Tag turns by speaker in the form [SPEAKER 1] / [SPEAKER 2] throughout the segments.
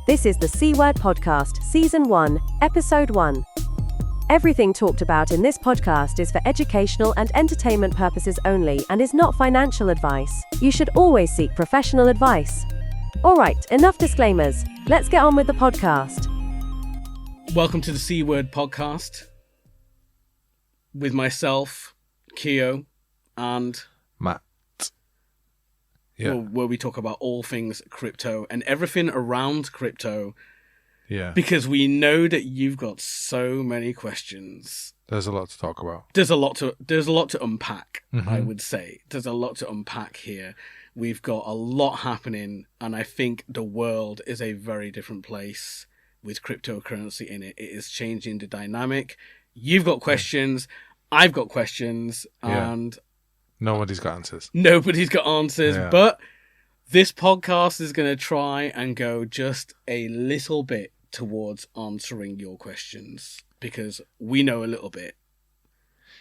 [SPEAKER 1] This is the C Word Podcast, Season 1, Episode 1. Everything talked about in this podcast is for educational and entertainment purposes only and is not financial advice. You should always seek professional advice. Alright, enough disclaimers. Let's get on with the podcast.
[SPEAKER 2] Welcome to the C Word Podcast with myself, Keo, and
[SPEAKER 3] Matt. Yeah.
[SPEAKER 2] Where we talk about all things crypto and everything around crypto.
[SPEAKER 3] Yeah.
[SPEAKER 2] Because we know that you've got so many questions.
[SPEAKER 3] There's a lot to talk about.
[SPEAKER 2] There's a lot to unpack,
[SPEAKER 3] Mm-hmm.
[SPEAKER 2] I would say. There's a lot to unpack here. We've got a lot happening, and I think the world is a very different place with cryptocurrency in it. It is changing the dynamic. You've got questions, I've got questions, and
[SPEAKER 3] nobody's got answers.
[SPEAKER 2] Nobody's got answers,
[SPEAKER 3] Yeah.
[SPEAKER 2] but this podcast is going to try and go just a little bit towards answering your questions because we know a little bit.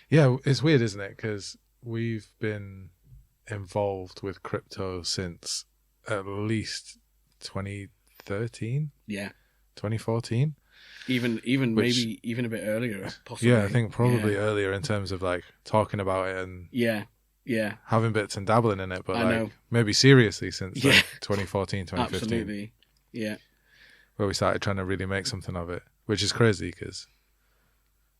[SPEAKER 3] Yeah, it's weird, isn't it? Because we've been involved with crypto since at least 2013,
[SPEAKER 2] Yeah.
[SPEAKER 3] 2014.
[SPEAKER 2] Even maybe even a bit earlier, possibly.
[SPEAKER 3] Yeah, I think probably
[SPEAKER 2] Yeah.
[SPEAKER 3] earlier in terms of like talking about it and
[SPEAKER 2] Yeah.
[SPEAKER 3] having bits and dabbling in it, but
[SPEAKER 2] I know.
[SPEAKER 3] maybe seriously since
[SPEAKER 2] Yeah.
[SPEAKER 3] like 2014, 2015.
[SPEAKER 2] Absolutely. Yeah.
[SPEAKER 3] Where we started trying to really make something of it, which is crazy because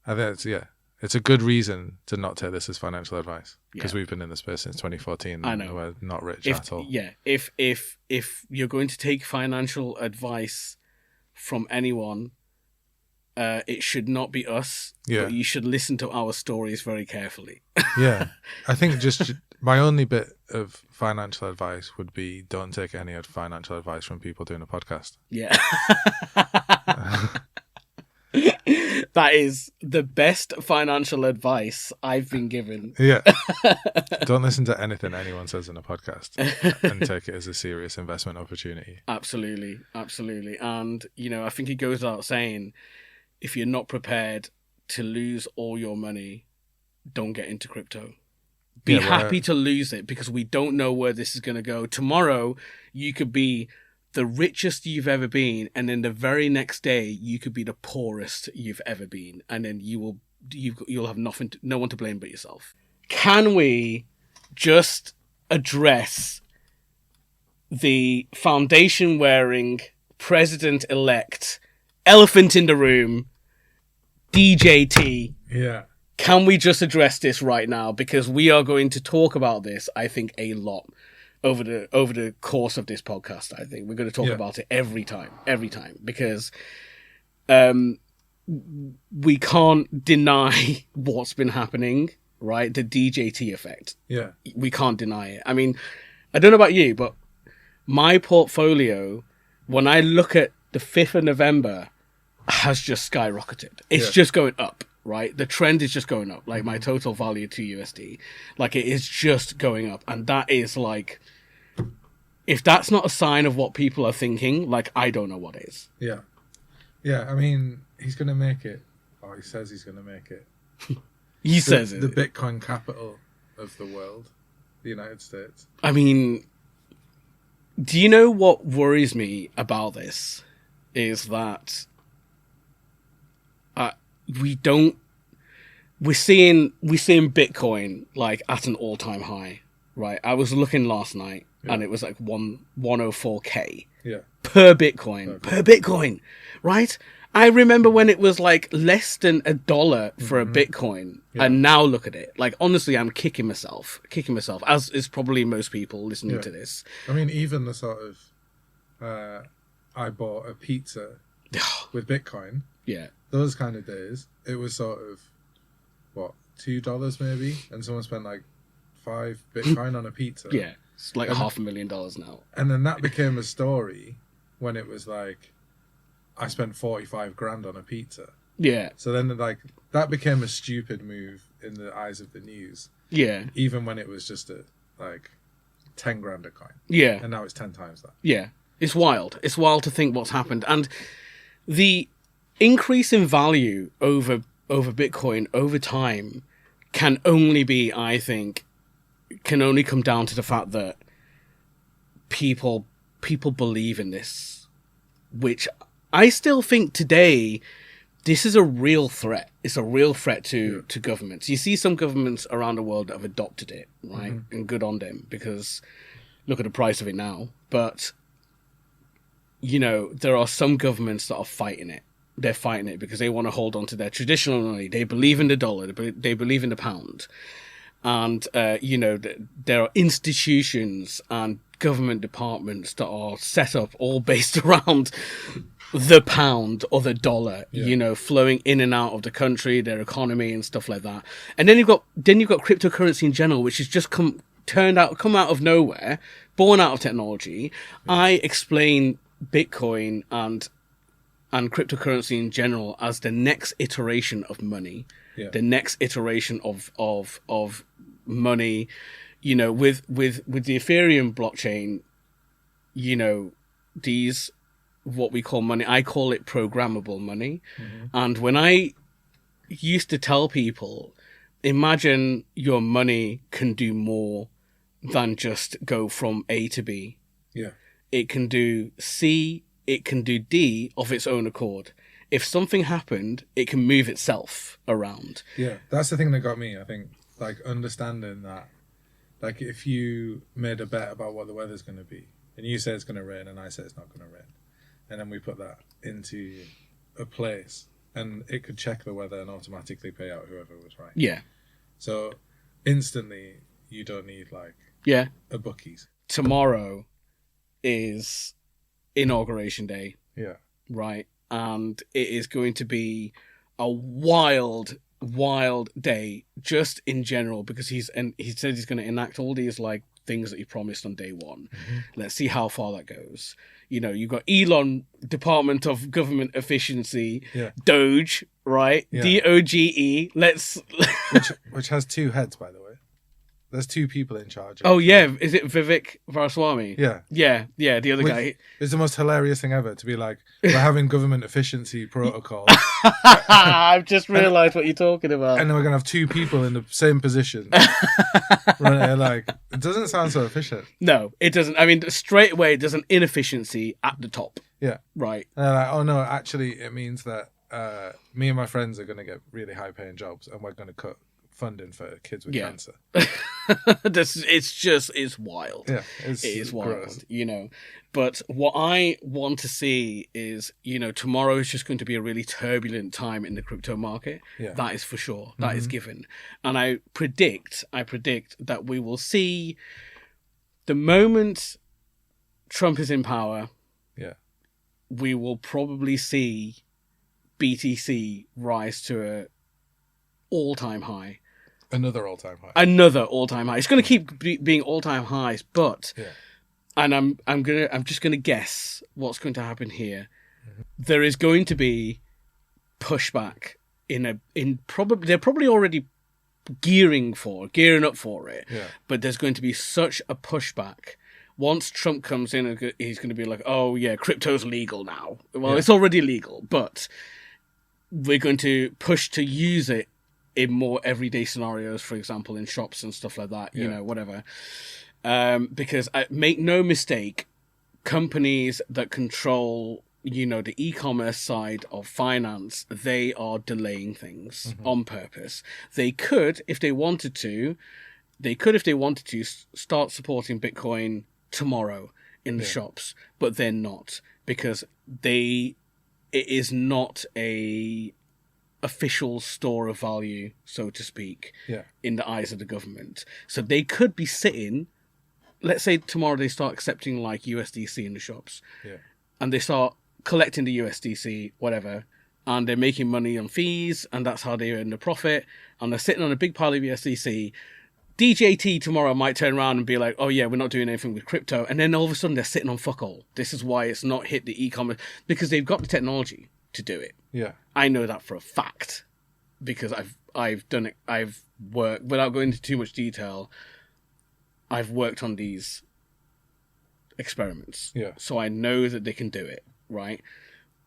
[SPEAKER 3] I think it's a good reason to not take this as financial advice because we've been in the space since 2014
[SPEAKER 2] I
[SPEAKER 3] and
[SPEAKER 2] know.
[SPEAKER 3] we're not rich at all.
[SPEAKER 2] Yeah. If you're going to take financial advice from anyone, it should not be us.
[SPEAKER 3] Yeah.
[SPEAKER 2] But you should listen to our stories very carefully.
[SPEAKER 3] Yeah. I think just my only bit of financial advice would be don't take any financial advice from people doing a podcast.
[SPEAKER 2] Yeah. That is the best financial advice I've been given.
[SPEAKER 3] Yeah. Don't listen to anything anyone says in a podcast and take it as a serious investment opportunity.
[SPEAKER 2] Absolutely. And, I think it goes without saying, if you're not prepared to lose all your money, don't get into crypto. Be happy to lose it because we don't know where this is going to go. Tomorrow, you could be the richest you've ever been, and then the very next day, you could be the poorest you've ever been, and then you'll have no one to blame but yourself. Can we just address the foundation-wearing president-elect, elephant in the room, DJT?
[SPEAKER 3] Yeah.
[SPEAKER 2] Can we just address this right now? Because we are going to talk about this, I think, a lot over the course of this podcast. I think we're going to talk about it every time, because we can't deny what's been happening, right? The DJT effect.
[SPEAKER 3] Yeah.
[SPEAKER 2] We can't deny it. I mean, I don't know about you, but my portfolio, when I look at the 5th of November, has just skyrocketed. It's just going up. Right, the trend is just going up. Like my total value to USD, like it is just going up, and that is like, if that's not a sign of what people are thinking, like I don't know what is.
[SPEAKER 3] Yeah. I mean, he's going to make it. Oh, he says he's going to make it.
[SPEAKER 2] He says it.
[SPEAKER 3] The Bitcoin capital of the world, the United States.
[SPEAKER 2] I mean, do you know what worries me about this? Is that we're seeing Bitcoin like at an all-time high, right? I was looking last night and it was like 104K per Bitcoin, right? I remember when it was like less than $1 for a Bitcoin, and now look at it. Like honestly, I'm kicking myself, as is probably most people listening to this.
[SPEAKER 3] I mean, even the sort of I bought a pizza with Bitcoin.
[SPEAKER 2] Yeah.
[SPEAKER 3] Those kind of days, it was sort of, $2 maybe? And someone spent like 5 Bitcoin on a pizza.
[SPEAKER 2] Yeah, it's like $500,000 now.
[SPEAKER 3] And then that became a story when it was like, I spent 45 grand on a pizza.
[SPEAKER 2] Yeah.
[SPEAKER 3] So then like, that became a stupid move in the eyes of the news.
[SPEAKER 2] Yeah.
[SPEAKER 3] Even when it was just like 10 grand a coin.
[SPEAKER 2] Yeah.
[SPEAKER 3] And now it's 10 times that.
[SPEAKER 2] Yeah. It's wild. It's wild to think what's happened. And the increase in value over Bitcoin over time can only be, I think, can only come down to the fact that people believe in this. which I still think today, this is a real threat. It's a real threat to governments. You see some governments around the world that have adopted it, right? Mm-hmm. And good on them, because look at the price of it now. But, you know, there are some governments that are fighting it. They're fighting it because they want to hold on to their traditional money. They believe in the dollar. They believe in the pound. And, you know, there are institutions and government departments that are set up all based around the pound or the dollar, you know, flowing in and out of the country, their economy and stuff like that. And then you've got cryptocurrency in general, which has just come out of nowhere, born out of technology. Yeah. I explain Bitcoin and cryptocurrency in general as the next iteration of money, the next iteration of money. You know, with the Ethereum blockchain, you know, these what we call money, I call it programmable money. Mm-hmm. And when I used to tell people, imagine your money can do more than just go from A to B. Yeah. It can do C, it can do D of its own accord. If something happened, it can move itself around.
[SPEAKER 3] Yeah, that's the thing that got me, I think, like understanding that. Like if you made a bet about what the weather's going to be, and you say it's going to rain, and I say it's not going to rain, and then we put that into a place, and it could check the weather and automatically pay out whoever was right.
[SPEAKER 2] Yeah.
[SPEAKER 3] So instantly, you don't need like a bookies.
[SPEAKER 2] Tomorrow is Inauguration Day.
[SPEAKER 3] Yeah.
[SPEAKER 2] Right, and it is going to be a wild day just in general, because he said he's going to enact all these like things that he promised on day one. Mm-hmm. Let's see how far that goes. You know, you've got Elon, Department of Government Efficiency, Doge, right? DOGE.
[SPEAKER 3] Which has two heads, by the way. There's two people in charge.
[SPEAKER 2] Oh, yeah. Is it Vivek Ramaswamy?
[SPEAKER 3] Yeah.
[SPEAKER 2] Yeah, the other guy.
[SPEAKER 3] It's the most hilarious thing ever to be like, we're having government efficiency protocol.
[SPEAKER 2] I've just realised what you're talking about.
[SPEAKER 3] And then we're going to have two people in the same position. Right, like, it doesn't sound so efficient.
[SPEAKER 2] No, it doesn't. I mean, straight away, there's an inefficiency at the top.
[SPEAKER 3] Yeah.
[SPEAKER 2] Right.
[SPEAKER 3] And they're like, oh, no, actually, it means that me and my friends are going to get really high-paying jobs, and we're going to cut funding for kids with cancer.
[SPEAKER 2] It's wild.
[SPEAKER 3] Yeah,
[SPEAKER 2] it is wild,
[SPEAKER 3] gross.
[SPEAKER 2] You know. But what I want to see is, you know, tomorrow is just going to be a really turbulent time in the crypto market. Yeah. That is for sure. That is given. And I predict that we will see the moment Trump is in power, we will probably see BTC rise to a all-time high.
[SPEAKER 3] Another all-time high.
[SPEAKER 2] It's going to keep being all-time highs, but and I'm just going to guess what's going to happen here. Mm-hmm. There is going to be pushback they're probably already gearing up for it. Yeah. But there's going to be such a pushback once Trump comes in, and he's going to be like, "Oh yeah, crypto's legal now." Well, it's already legal, but we're going to push to use it in more everyday scenarios, for example, in shops and stuff like that, you know, whatever. Because make no mistake, companies that control, you know, the e-commerce side of finance, they are delaying things on purpose. They could, if they wanted to, start supporting Bitcoin tomorrow in the shops, but they're not, because it is not a official store of value, so to speak, in the eyes of the government. So they could be sitting, let's say tomorrow they start accepting like USDC in the shops, and they start collecting the USDC, whatever, and they're making money on fees, and that's how they earn the profit, and they're sitting on a big pile of USDC. DJT tomorrow might turn around and be like, oh yeah, we're not doing anything with crypto, and then all of a sudden they're sitting on fuck all. This is why it's not hit the e-commerce, because they've got the technology to do it. Yeah, I know that for a fact, because I've done it. I've worked, without going into too much detail, I've worked on these experiments. Yeah, so I know that they can do it, right?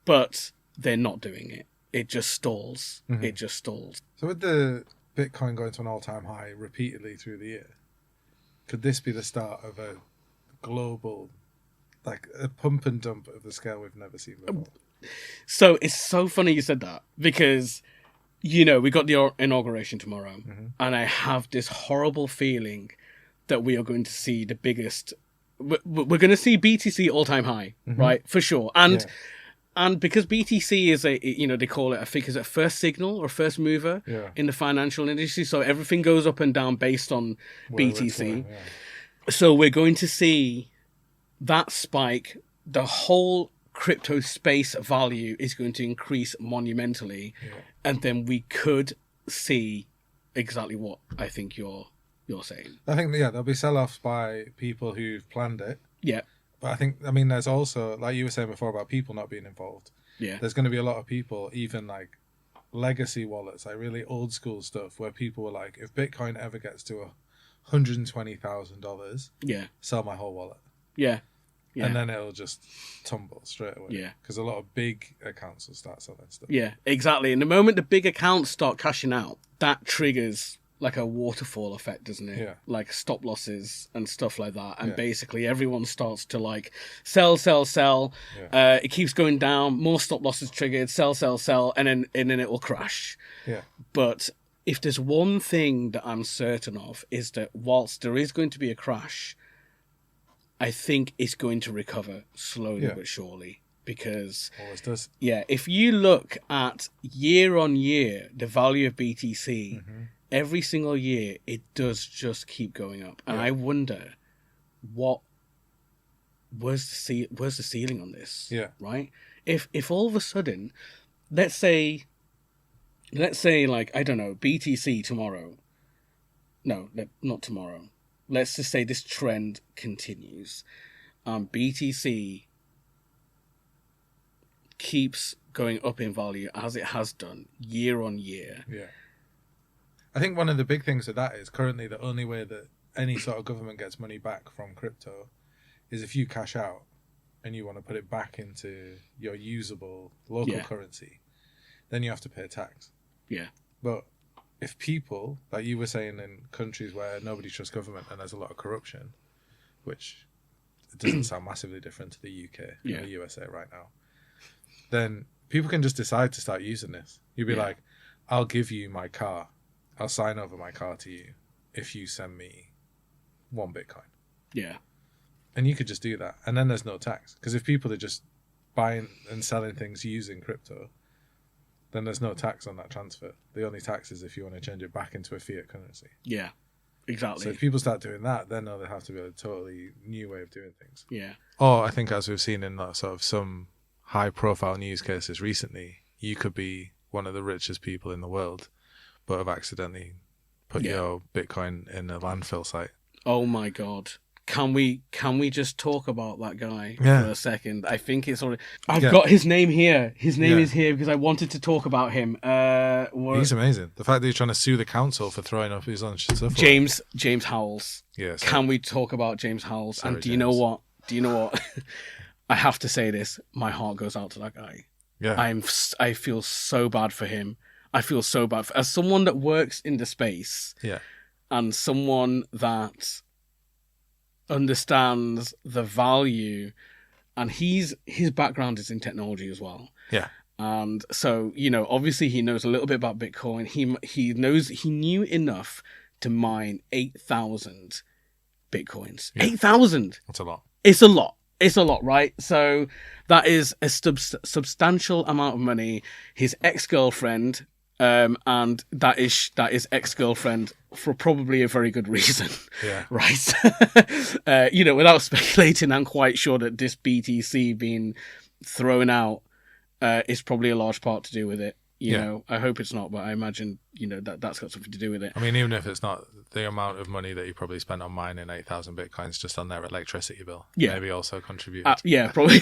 [SPEAKER 2] But they're not doing it. It just stalls. It just stalls.
[SPEAKER 3] So with the Bitcoin going to an all-time high repeatedly through the year, could this be the start of a global like a pump and dump of the scale we've never seen before.
[SPEAKER 2] So it's so funny you said that, because, we got the inauguration tomorrow, and I have this horrible feeling that we are going to see the biggest. We're going to see BTC all-time high, right? For sure. And because BTC is they call it, I think, is it first signal or first mover in the financial industry? So everything goes up and down based on BTC. So we're going to see that spike. The whole crypto space value is going to increase monumentally. And then we could see exactly what I think you're saying.
[SPEAKER 3] I think, there'll be sell-offs by people who've planned it.
[SPEAKER 2] Yeah.
[SPEAKER 3] But there's also, like you were saying before, about people not being involved.
[SPEAKER 2] Yeah.
[SPEAKER 3] There's going to be a lot of people, even like legacy wallets, like really old school stuff, where people were like, if Bitcoin ever gets to $120,000, sell my whole wallet.
[SPEAKER 2] Yeah.
[SPEAKER 3] And then it'll just tumble straight away.
[SPEAKER 2] Yeah.
[SPEAKER 3] Because a lot of big accounts will start selling stuff.
[SPEAKER 2] Yeah, exactly. And the moment the big accounts start cashing out, that triggers like a waterfall effect, doesn't it?
[SPEAKER 3] Yeah.
[SPEAKER 2] Like stop losses and stuff like that. And basically everyone starts to like sell. Yeah. It keeps going down, more stop losses triggered, sell, and then it will crash.
[SPEAKER 3] Yeah.
[SPEAKER 2] But if there's one thing that I'm certain of, is that whilst there is going to be a crash, I think it's going to recover slowly but surely. Because
[SPEAKER 3] always does.
[SPEAKER 2] Yeah, if you look at year on year the value of BTC, every single year it does just keep going up, and I wonder where's the ceiling on this? Yeah, right. If all of a sudden, let's say like, I don't know, BTC tomorrow. No, not tomorrow. Let's just say this trend continues. BTC keeps going up in value as it has done year on year.
[SPEAKER 3] Yeah. I think one of the big things with that is currently the only way that any sort of government gets money back from crypto is if you cash out and you want to put it back into your usable local currency, then you have to pay tax. Yeah. But if people, like you were saying, in countries where nobody trusts government and there's a lot of corruption, which it doesn't sound massively different to the UK or the USA right now, then people can just decide to start using this. You'd be like, I'll give you my car. I'll sign over my car to you if you send me 1 Bitcoin. Yeah. And you could just do that. And then there's no tax. Because if people are just buying and selling things using crypto, then there's no tax on that transfer. The only tax is if you want to change it back into a fiat currency. Yeah, exactly. So if people start doing that, then they'll have to be a totally new way of doing things. Yeah. Or I think, as we've seen in sort of some high-profile news cases recently, you could be one of the richest people in the world, but have accidentally put your Bitcoin in a landfill site. Oh my God. Can we just talk about that guy for a second? I think it's already... I've got his name here. His name is here because I wanted to talk about him. He's amazing. The fact that he's trying to sue the council for throwing up his own stuff. James Howells. Yes. Can we talk about James Howells? Sorry, and do you know what? I have to say this. My heart goes out to that guy. Yeah. I feel so bad for him. I feel so bad as someone that works in the space. Yeah. And someone that understands the value, and his background is in technology as well. Yeah. And so, obviously he knows a little bit about Bitcoin. He knew enough to mine 8,000 Bitcoins. Yeah. 8,000. That's a lot. It's a lot, right? So that is a substantial amount of money. His ex-girlfriend, and that is ex-girlfriend for probably a very good reason. Yeah. Right. Without speculating, I'm quite sure that this BTC being thrown out is probably a large part to do with it. You know, I hope it's not, but I imagine, that's got something to do with it. I mean, even if it's not, the amount of money that you probably spent on mining 8,000 Bitcoins just on their electricity bill maybe also contributed. Yeah, probably.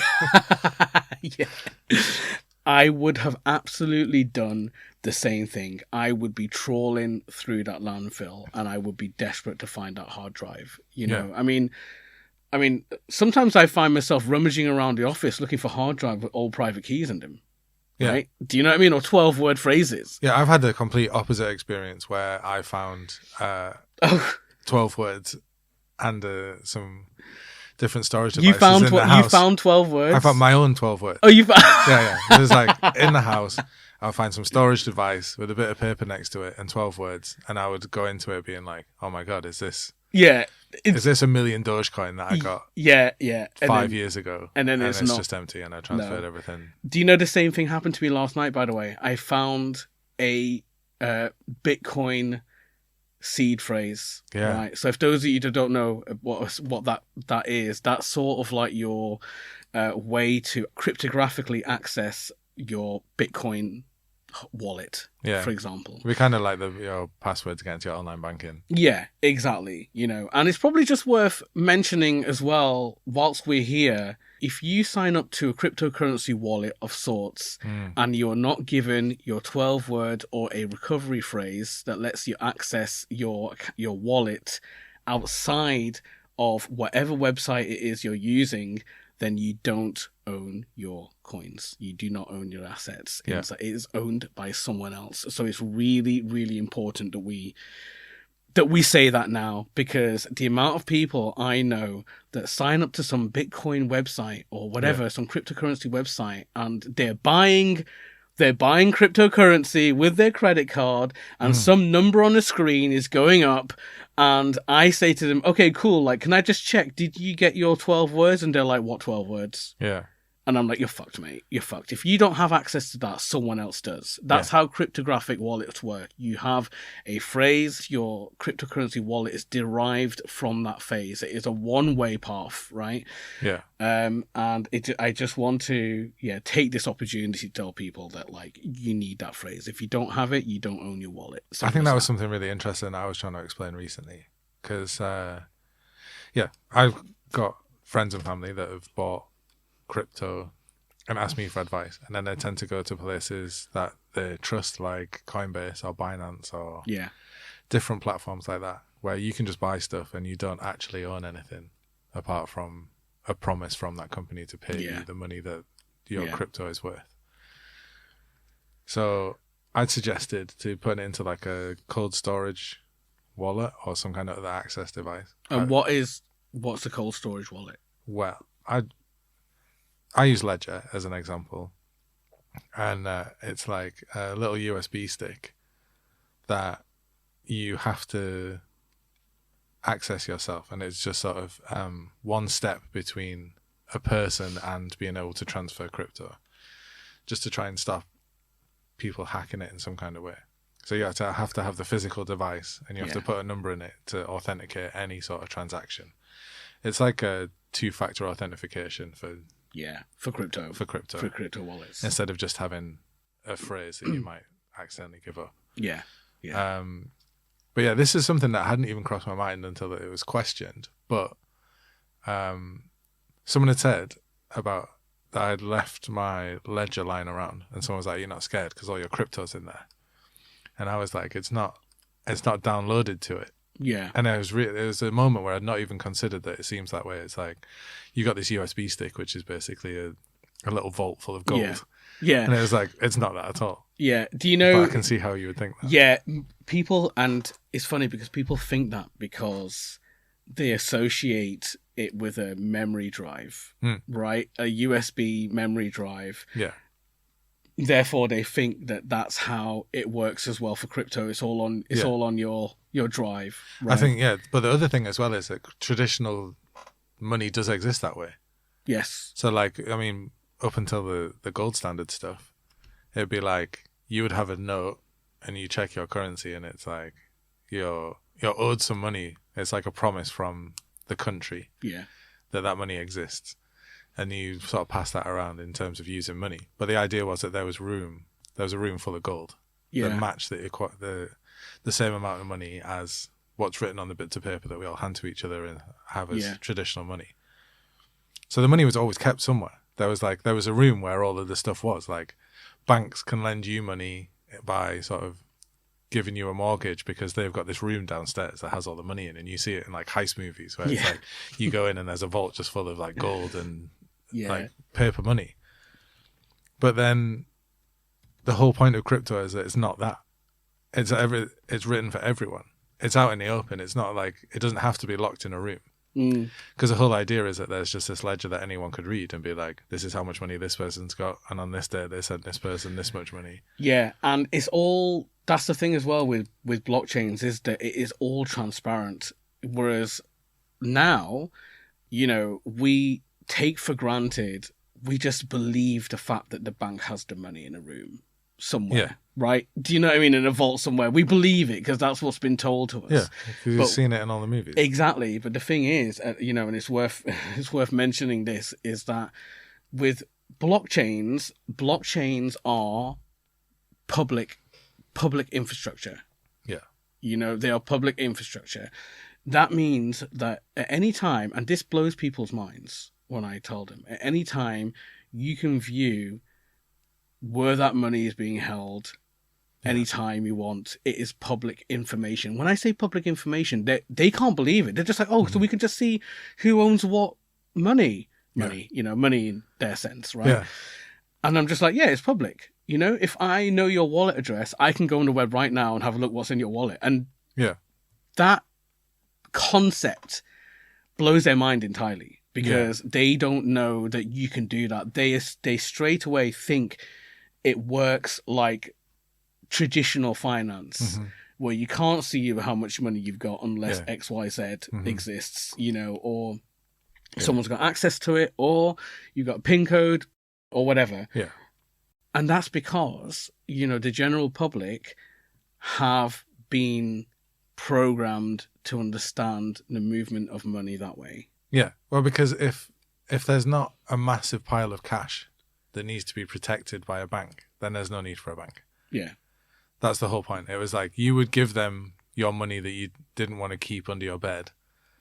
[SPEAKER 3] Yeah. I would have absolutely done the same thing. I would be trawling through that landfill and I would be desperate to find that hard drive. I mean, sometimes I find myself rummaging around the office looking for hard drive with old private keys in them. Yeah. Right? Do you know what I mean? Or 12-word phrases. Yeah, I've had the complete opposite experience where I found 12 words and some different storage devices in the house.
[SPEAKER 2] You found 12 words?
[SPEAKER 3] I found my own 12 words.
[SPEAKER 2] Oh, you found...
[SPEAKER 3] Yeah. It was like, in the house, I'll find some storage device with a bit of paper next to it and 12 words. And I would go into it being like, oh my God, is this...
[SPEAKER 2] Yeah.
[SPEAKER 3] Is this $1 million Dogecoin that I got?
[SPEAKER 2] Yeah.
[SPEAKER 3] 5 years ago?
[SPEAKER 2] And then it's not...
[SPEAKER 3] just empty and I transferred everything.
[SPEAKER 2] Do you know the same thing happened to me last night, by the way? I found a Bitcoin seed phrase.
[SPEAKER 3] Yeah.
[SPEAKER 2] Right. So if those of you that don't know what that is, that's sort of like your way to cryptographically access your Bitcoin wallet, for example.
[SPEAKER 3] We kind of like your password to get into your online banking.
[SPEAKER 2] Yeah, exactly. And it's probably just worth mentioning as well, whilst we're here, if you sign up to a cryptocurrency wallet of sorts and you're not given your 12-word or a recovery phrase that lets you access your wallet outside of whatever website it is you're using, then you don't own your coins. You do not own your assets.
[SPEAKER 3] Yeah.
[SPEAKER 2] It is owned by someone else. So it's really, really important that we say that now, because the amount of people I know that sign up to some Bitcoin website or whatever, some cryptocurrency website, and they're buying cryptocurrency with their credit card, and some number on the screen is going up, and I say to them, okay, cool, like, can I just check, did you get your 12 words? And they're like, what 12 words?
[SPEAKER 3] Yeah.
[SPEAKER 2] And I'm like, you're fucked, mate. You're fucked. If you don't have access to that, someone else does. That's how cryptographic wallets work. You have a phrase, your cryptocurrency wallet is derived from that phrase. It is a one-way path, right?
[SPEAKER 3] Yeah.
[SPEAKER 2] And I just want to take this opportunity to tell people that, like, you need that phrase. If you don't have it, you don't own your wallet.
[SPEAKER 3] I think that was something really interesting I was trying to explain recently. Because, I've got friends and family that have bought crypto and ask me for advice, and then they tend to go to places that they trust, like Coinbase or Binance or different platforms like that, where you can just buy stuff and you don't actually own anything apart from a promise from that company to pay you the money that your crypto is worth. So I'd suggested to put it into like a cold storage wallet or some kind of other access device.
[SPEAKER 2] And what's a cold storage wallet?
[SPEAKER 3] Well, I use Ledger as an example, and it's like a little USB stick that you have to access yourself, and it's just sort of one step between a person and being able to transfer crypto, just to try and stop people hacking it in some kind of way. So you have to have the physical device, and you have to put a number in it to authenticate any sort of transaction. It's like a two-factor authentication for crypto
[SPEAKER 2] wallets,
[SPEAKER 3] instead of just having a phrase that you might accidentally give up. But yeah, this is something that hadn't even crossed my mind until it was questioned. But someone had said about that I'd left my Ledger lying around, and someone was like, "You're not scared because all your crypto's in there," and I was like, "It's not downloaded to it."
[SPEAKER 2] Yeah.
[SPEAKER 3] And it was a moment where I'd not even considered that it seems that way. It's like, you got this USB stick, which is basically a little vault full of gold.
[SPEAKER 2] Yeah.
[SPEAKER 3] And it was like, it's not that at all.
[SPEAKER 2] Yeah. Do you know...
[SPEAKER 3] But I can see how you would think that.
[SPEAKER 2] Yeah. People, and it's funny because people think that because they associate it with a memory drive, right? A USB memory drive.
[SPEAKER 3] Yeah.
[SPEAKER 2] Therefore, they think that that's how it works as well for crypto. It's all on your drive. Right?
[SPEAKER 3] I think, but the other thing as well is that traditional money does exist that way.
[SPEAKER 2] Yes.
[SPEAKER 3] So, like, I mean, up until the gold standard stuff, it'd be like you would have a note and you check your currency, and it's like you're owed some money. It's like a promise from the country that money exists. And you sort of pass that around in terms of using money. But the idea was that there was a room full of gold that matched the same amount of money as what's written on the bits of paper that we all hand to each other and have as traditional money. So the money was always kept somewhere. There was a room where all of the stuff was. Like, banks can lend you money by sort of giving you a mortgage because they've got this room downstairs that has all the money in, and you see it in like heist movies where it's like you go in and there's a vault just full of like gold and like paper money. But then the whole point of crypto is that it's not that. It's written for everyone. It's out in the open. It's not like, it doesn't have to be locked in a room. Because the whole idea is that there's just this ledger that anyone could read and be like, this is how much money this person's got, and on this day they sent this person this much money.
[SPEAKER 2] Yeah, and it's all, that's the thing as well with blockchains, is that it is all transparent. Whereas now, you know, we take for granted, we just believe the fact that the bank has the money in a room somewhere.
[SPEAKER 3] Yeah.
[SPEAKER 2] Right? Do you know what I mean? In a vault somewhere. We believe it because that's what's been told to us.
[SPEAKER 3] Yeah, because you've seen it in all the movies.
[SPEAKER 2] Exactly. But the thing is, you know, and it's worth mentioning this, is that with blockchains are public infrastructure.
[SPEAKER 3] Yeah.
[SPEAKER 2] You know, they are public infrastructure. That means that at any time, and this blows people's minds when I tell them, at any time you can view where that money is being held anytime you want. It is public information. When I say public information, they can't believe it. They're just like, oh, so we can just see who owns what money, you know, money in their sense, right?
[SPEAKER 3] Yeah.
[SPEAKER 2] And I'm just like, yeah, it's public. You know, if I know your wallet address, I can go on the web right now and have a look what's in your wallet. And that concept blows their mind entirely, because they don't know that you can do that. They straight away think it works like traditional finance, where you can't see how much money you've got unless XYZ exists, you know, or someone's got access to it, or you've got a PIN code or whatever.
[SPEAKER 3] Yeah.
[SPEAKER 2] And that's because, you know, the general public have been programmed to understand the movement of money that way.
[SPEAKER 3] Yeah. Well, because if there's not a massive pile of cash that needs to be protected by a bank, then there's no need for a bank.
[SPEAKER 2] Yeah.
[SPEAKER 3] That's the whole point. It was like, you would give them your money that you didn't want to keep under your bed.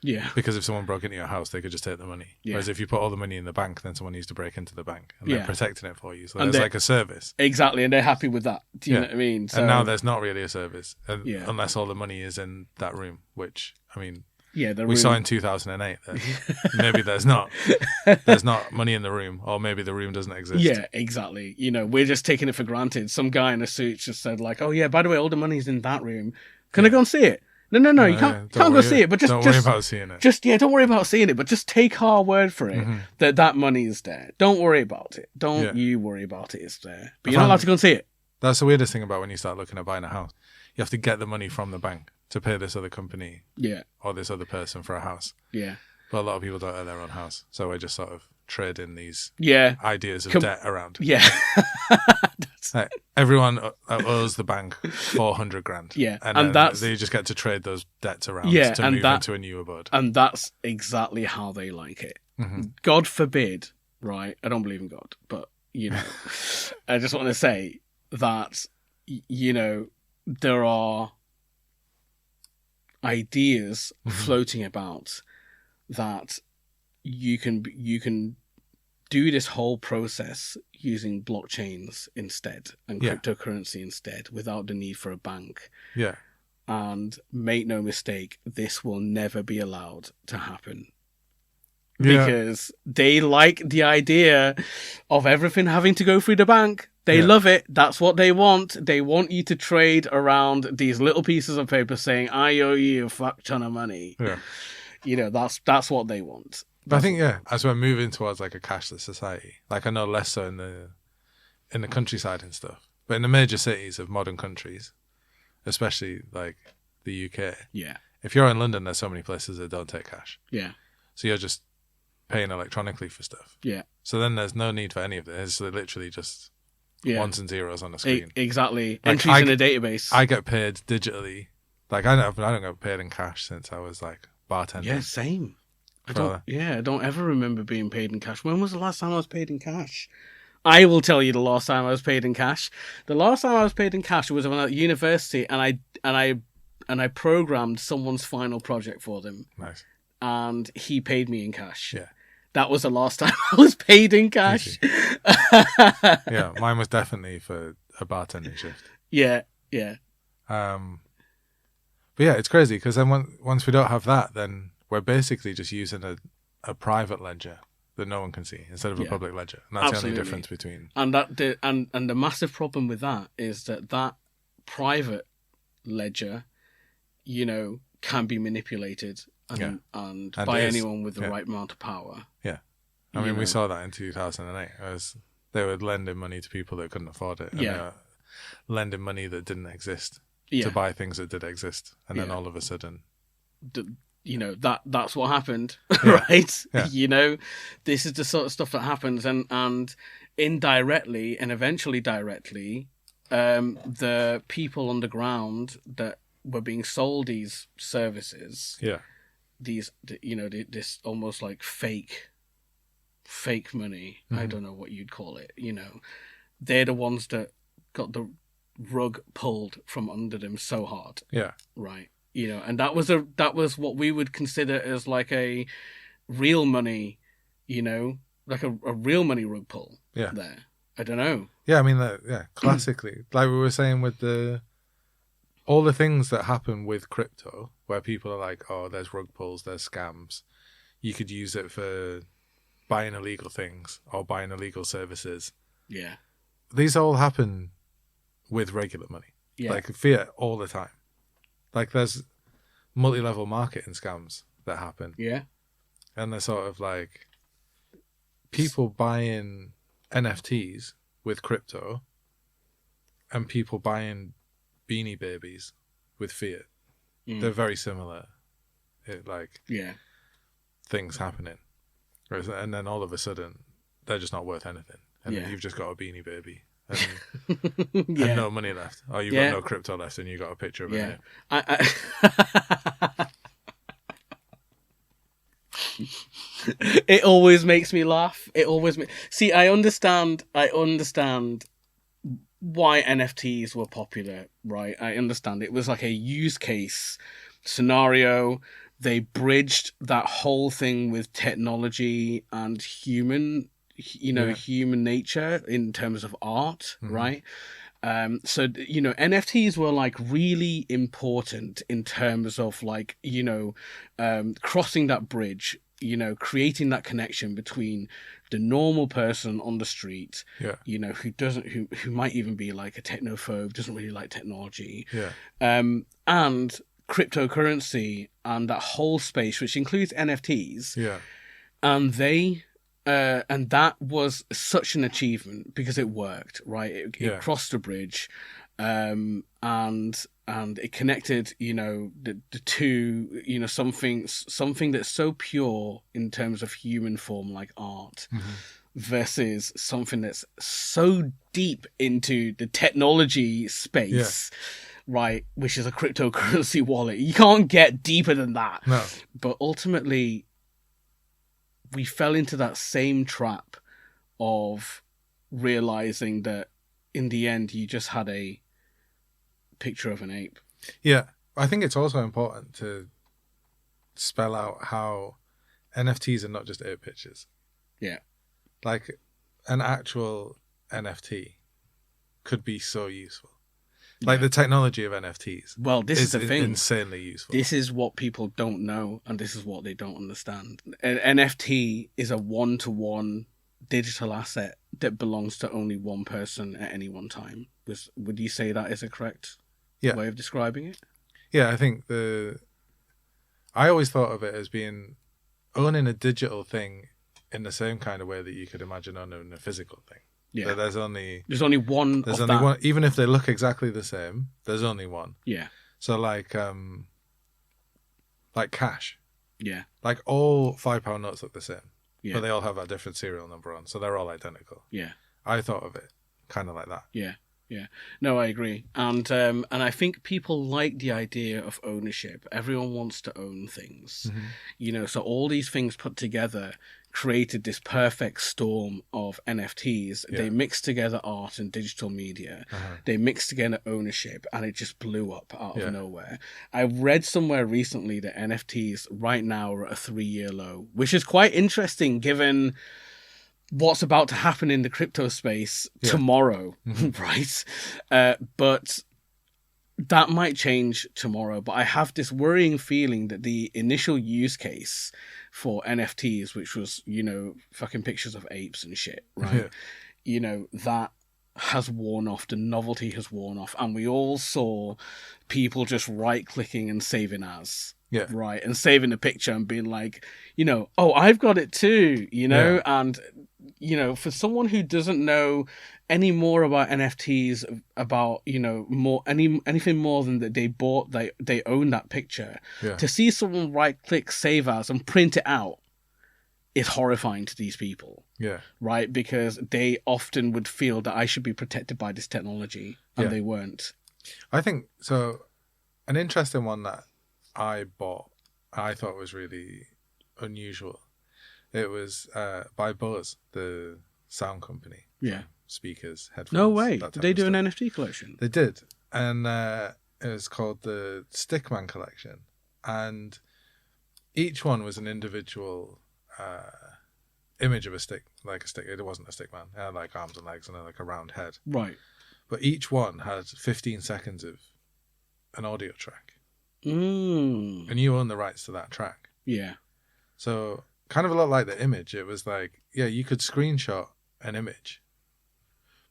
[SPEAKER 2] Yeah.
[SPEAKER 3] Because if someone broke into your house, they could just take the money.
[SPEAKER 2] Yeah.
[SPEAKER 3] Whereas if you put all the money in the bank, then someone needs to break into the bank, and they're protecting it for you. So
[SPEAKER 2] And
[SPEAKER 3] there's like a service.
[SPEAKER 2] Exactly. And they're happy with that. Do you know what I mean? So,
[SPEAKER 3] and now there's not really a service unless all the money is in that room, which, I mean, we saw in 2008 that maybe there's not money in the room, or maybe the room doesn't exist.
[SPEAKER 2] Yeah, exactly. You know, we're just taking it for granted. Some guy in a suit just said like, oh yeah, by the way, all the money's in that room. Can I go and see it? No, you can't go see it. But don't worry about seeing it. Don't worry about seeing it. But just take our word for it that money is there. Don't worry about it. Don't you worry about it. It's there. But you're not allowed to go and see it.
[SPEAKER 3] That's the weirdest thing about when you start looking at buying a house. You have to get the money from the bank to pay this other company, or this other person for a house.
[SPEAKER 2] Yeah.
[SPEAKER 3] But a lot of people don't own their own house, so we're just sort of trading these ideas of debt around.
[SPEAKER 2] Yeah.
[SPEAKER 3] Like, everyone owes the bank 400 grand.
[SPEAKER 2] Yeah,
[SPEAKER 3] and they just get to trade those debts around to move into a new abode.
[SPEAKER 2] And that's exactly how they like it. God forbid, right? I don't believe in God, but, you know, I just want to say that, you know, there are ideas floating about that you can do this whole process using blockchains instead and cryptocurrency instead, without the need for a bank.
[SPEAKER 3] Yeah.
[SPEAKER 2] And make no mistake, this will never be allowed to happen.
[SPEAKER 3] Yeah.
[SPEAKER 2] Because they like the idea of everything having to go through the bank. They love it. That's what they want. They want you to trade around these little pieces of paper saying, I owe you a fuck ton of money.
[SPEAKER 3] Yeah.
[SPEAKER 2] You know, that's what they want.
[SPEAKER 3] But I think, as we're moving towards like a cashless society, like I know less so in the countryside and stuff, but in the major cities of modern countries, especially like the UK, if you're in London, there's so many places that don't take cash.
[SPEAKER 2] Yeah.
[SPEAKER 3] So you're just paying electronically for stuff.
[SPEAKER 2] Yeah.
[SPEAKER 3] So then there's no need for any of this. It's literally just ones and zeros on the screen.
[SPEAKER 2] Exactly.
[SPEAKER 3] Like
[SPEAKER 2] entries in a database.
[SPEAKER 3] I get paid digitally. Like I don't get paid in cash since I was like bartending.
[SPEAKER 2] Yeah, same. I don't ever remember being paid in cash. When was the last time I was paid in cash? I will tell you the last time I was paid in cash. The last time I was paid in cash was when I was at university, and I programmed someone's final project for them.
[SPEAKER 3] Nice.
[SPEAKER 2] And he paid me in cash.
[SPEAKER 3] Yeah.
[SPEAKER 2] That was the last time I was paid in cash.
[SPEAKER 3] Yeah, mine was definitely for a bartending shift.
[SPEAKER 2] Yeah.
[SPEAKER 3] But yeah, it's crazy because then once we don't have that, then we're basically just using a private ledger that no one can see instead of a public ledger, and that's the only difference between.
[SPEAKER 2] And the massive problem with that is that private ledger, you know, can be manipulated and by anyone with the right amount of power.
[SPEAKER 3] Yeah. I mean, we saw that in 2008. They were lending money to people that couldn't afford it. And they were lending money that didn't exist to buy things that did exist. And then all of a sudden...
[SPEAKER 2] that's what happened, right?
[SPEAKER 3] Yeah.
[SPEAKER 2] This is the sort of stuff that happens, and indirectly and eventually directly, the people on the ground that were being sold these services, this almost like fake money. I don't know what you'd call it. They're the ones that got the rug pulled from under them so hard.
[SPEAKER 3] Yeah.
[SPEAKER 2] Right. And that was what we would consider as like a real money, like a real money rug pull.
[SPEAKER 3] Yeah.
[SPEAKER 2] There. I don't know.
[SPEAKER 3] Yeah, I mean, classically, like we were saying with all the things that happen with crypto, where people are like, oh, there's rug pulls, there's scams. You could use it for buying illegal things or buying illegal services.
[SPEAKER 2] Yeah.
[SPEAKER 3] These all happen with regular money.
[SPEAKER 2] Yeah.
[SPEAKER 3] Like fiat all the time. Like there's multi-level marketing scams that happen.
[SPEAKER 2] Yeah.
[SPEAKER 3] And they're sort of like people buying NFTs with crypto and people buying Beanie Babies with fiat. They're very similar. Things happening. And then all of a sudden they're just not worth anything. And then you've just got a Beanie Baby. And no money left. Or you've got no crypto left and you got a picture of it.
[SPEAKER 2] It always makes me laugh. See, I understand why NFTs were popular, right? I understand it was like a use case scenario. They bridged that whole thing with technology and human nature in terms of art, right? So NFTs were like really important in terms of like, crossing that bridge, creating that connection between the normal person on the street, who might even be like a technophobe, doesn't really like technology, and cryptocurrency and that whole space, which includes NFTs, and and that was such an achievement because it worked, right? It crossed the bridge, and it connected, the two, something that's so pure in terms of human form like art, versus something that's so deep into the technology space. Right, which is a cryptocurrency wallet. You can't get deeper than that.
[SPEAKER 3] No.
[SPEAKER 2] But ultimately, we fell into that same trap of realizing that in the end, you just had a picture of an ape.
[SPEAKER 3] Yeah, I think it's also important to spell out how NFTs are not just ape pictures.
[SPEAKER 2] Yeah.
[SPEAKER 3] Like an actual NFT could be so useful. Like the technology of NFTs.
[SPEAKER 2] Well, this is the thing.
[SPEAKER 3] Insanely useful.
[SPEAKER 2] This is what people don't know, and this is what they don't understand. An NFT is a one-to-one digital asset that belongs to only one person at any one time. Would you say that is a correct way of describing it?
[SPEAKER 3] Yeah, I think I always thought of it as owning a digital thing in the same kind of way that you could imagine owning a physical thing. Yeah, there's only
[SPEAKER 2] one.
[SPEAKER 3] There's only one, even if they look exactly the same. There's only one.
[SPEAKER 2] Yeah.
[SPEAKER 3] So like cash.
[SPEAKER 2] Yeah.
[SPEAKER 3] Like all £5 notes look the same,
[SPEAKER 2] but
[SPEAKER 3] they all have a different serial number on, so they're all identical.
[SPEAKER 2] Yeah.
[SPEAKER 3] I thought of it kind of like that.
[SPEAKER 2] Yeah. Yeah. No, I agree, and I think people like the idea of ownership. Everyone wants to own things, So all these things put together created this perfect storm of NFTs. They mixed together art and digital media. They mixed together ownership, and it just blew up out of nowhere. I read somewhere recently that NFTs right now are at a 3-year low, which is quite interesting given what's about to happen in the crypto space tomorrow, right? But that might change tomorrow. But I have this worrying feeling that the initial use case for NFTs, which was, fucking pictures of apes and shit, right? That has worn off, the novelty has worn off, and we all saw people just right-clicking and saving as.
[SPEAKER 3] Yeah.
[SPEAKER 2] Right, and saving a picture and being like, oh, I've got it too, and, for someone who doesn't know any more about NFTs, about, anything more than that they own that picture, to see someone right-click, save as, and print it out is horrifying to these people.
[SPEAKER 3] Yeah.
[SPEAKER 2] Right, because they often would feel that I should be protected by this technology, and they weren't.
[SPEAKER 3] I think, so, an interesting one that I bought, I thought was really unusual. It was by Bose, the sound company.
[SPEAKER 2] Yeah.
[SPEAKER 3] Speakers, headphones.
[SPEAKER 2] No way. Did they do an NFT collection?
[SPEAKER 3] They did. And it was called the Stickman Collection. And each one was an individual image of a stick, like a stick. It wasn't a stick man. It had like arms and legs and like a round head.
[SPEAKER 2] Right.
[SPEAKER 3] But each one had 15 seconds of an audio track.
[SPEAKER 2] And
[SPEAKER 3] you own the rights to that track.
[SPEAKER 2] Yeah.
[SPEAKER 3] So kind of a lot like the image. It was like, you could screenshot an image,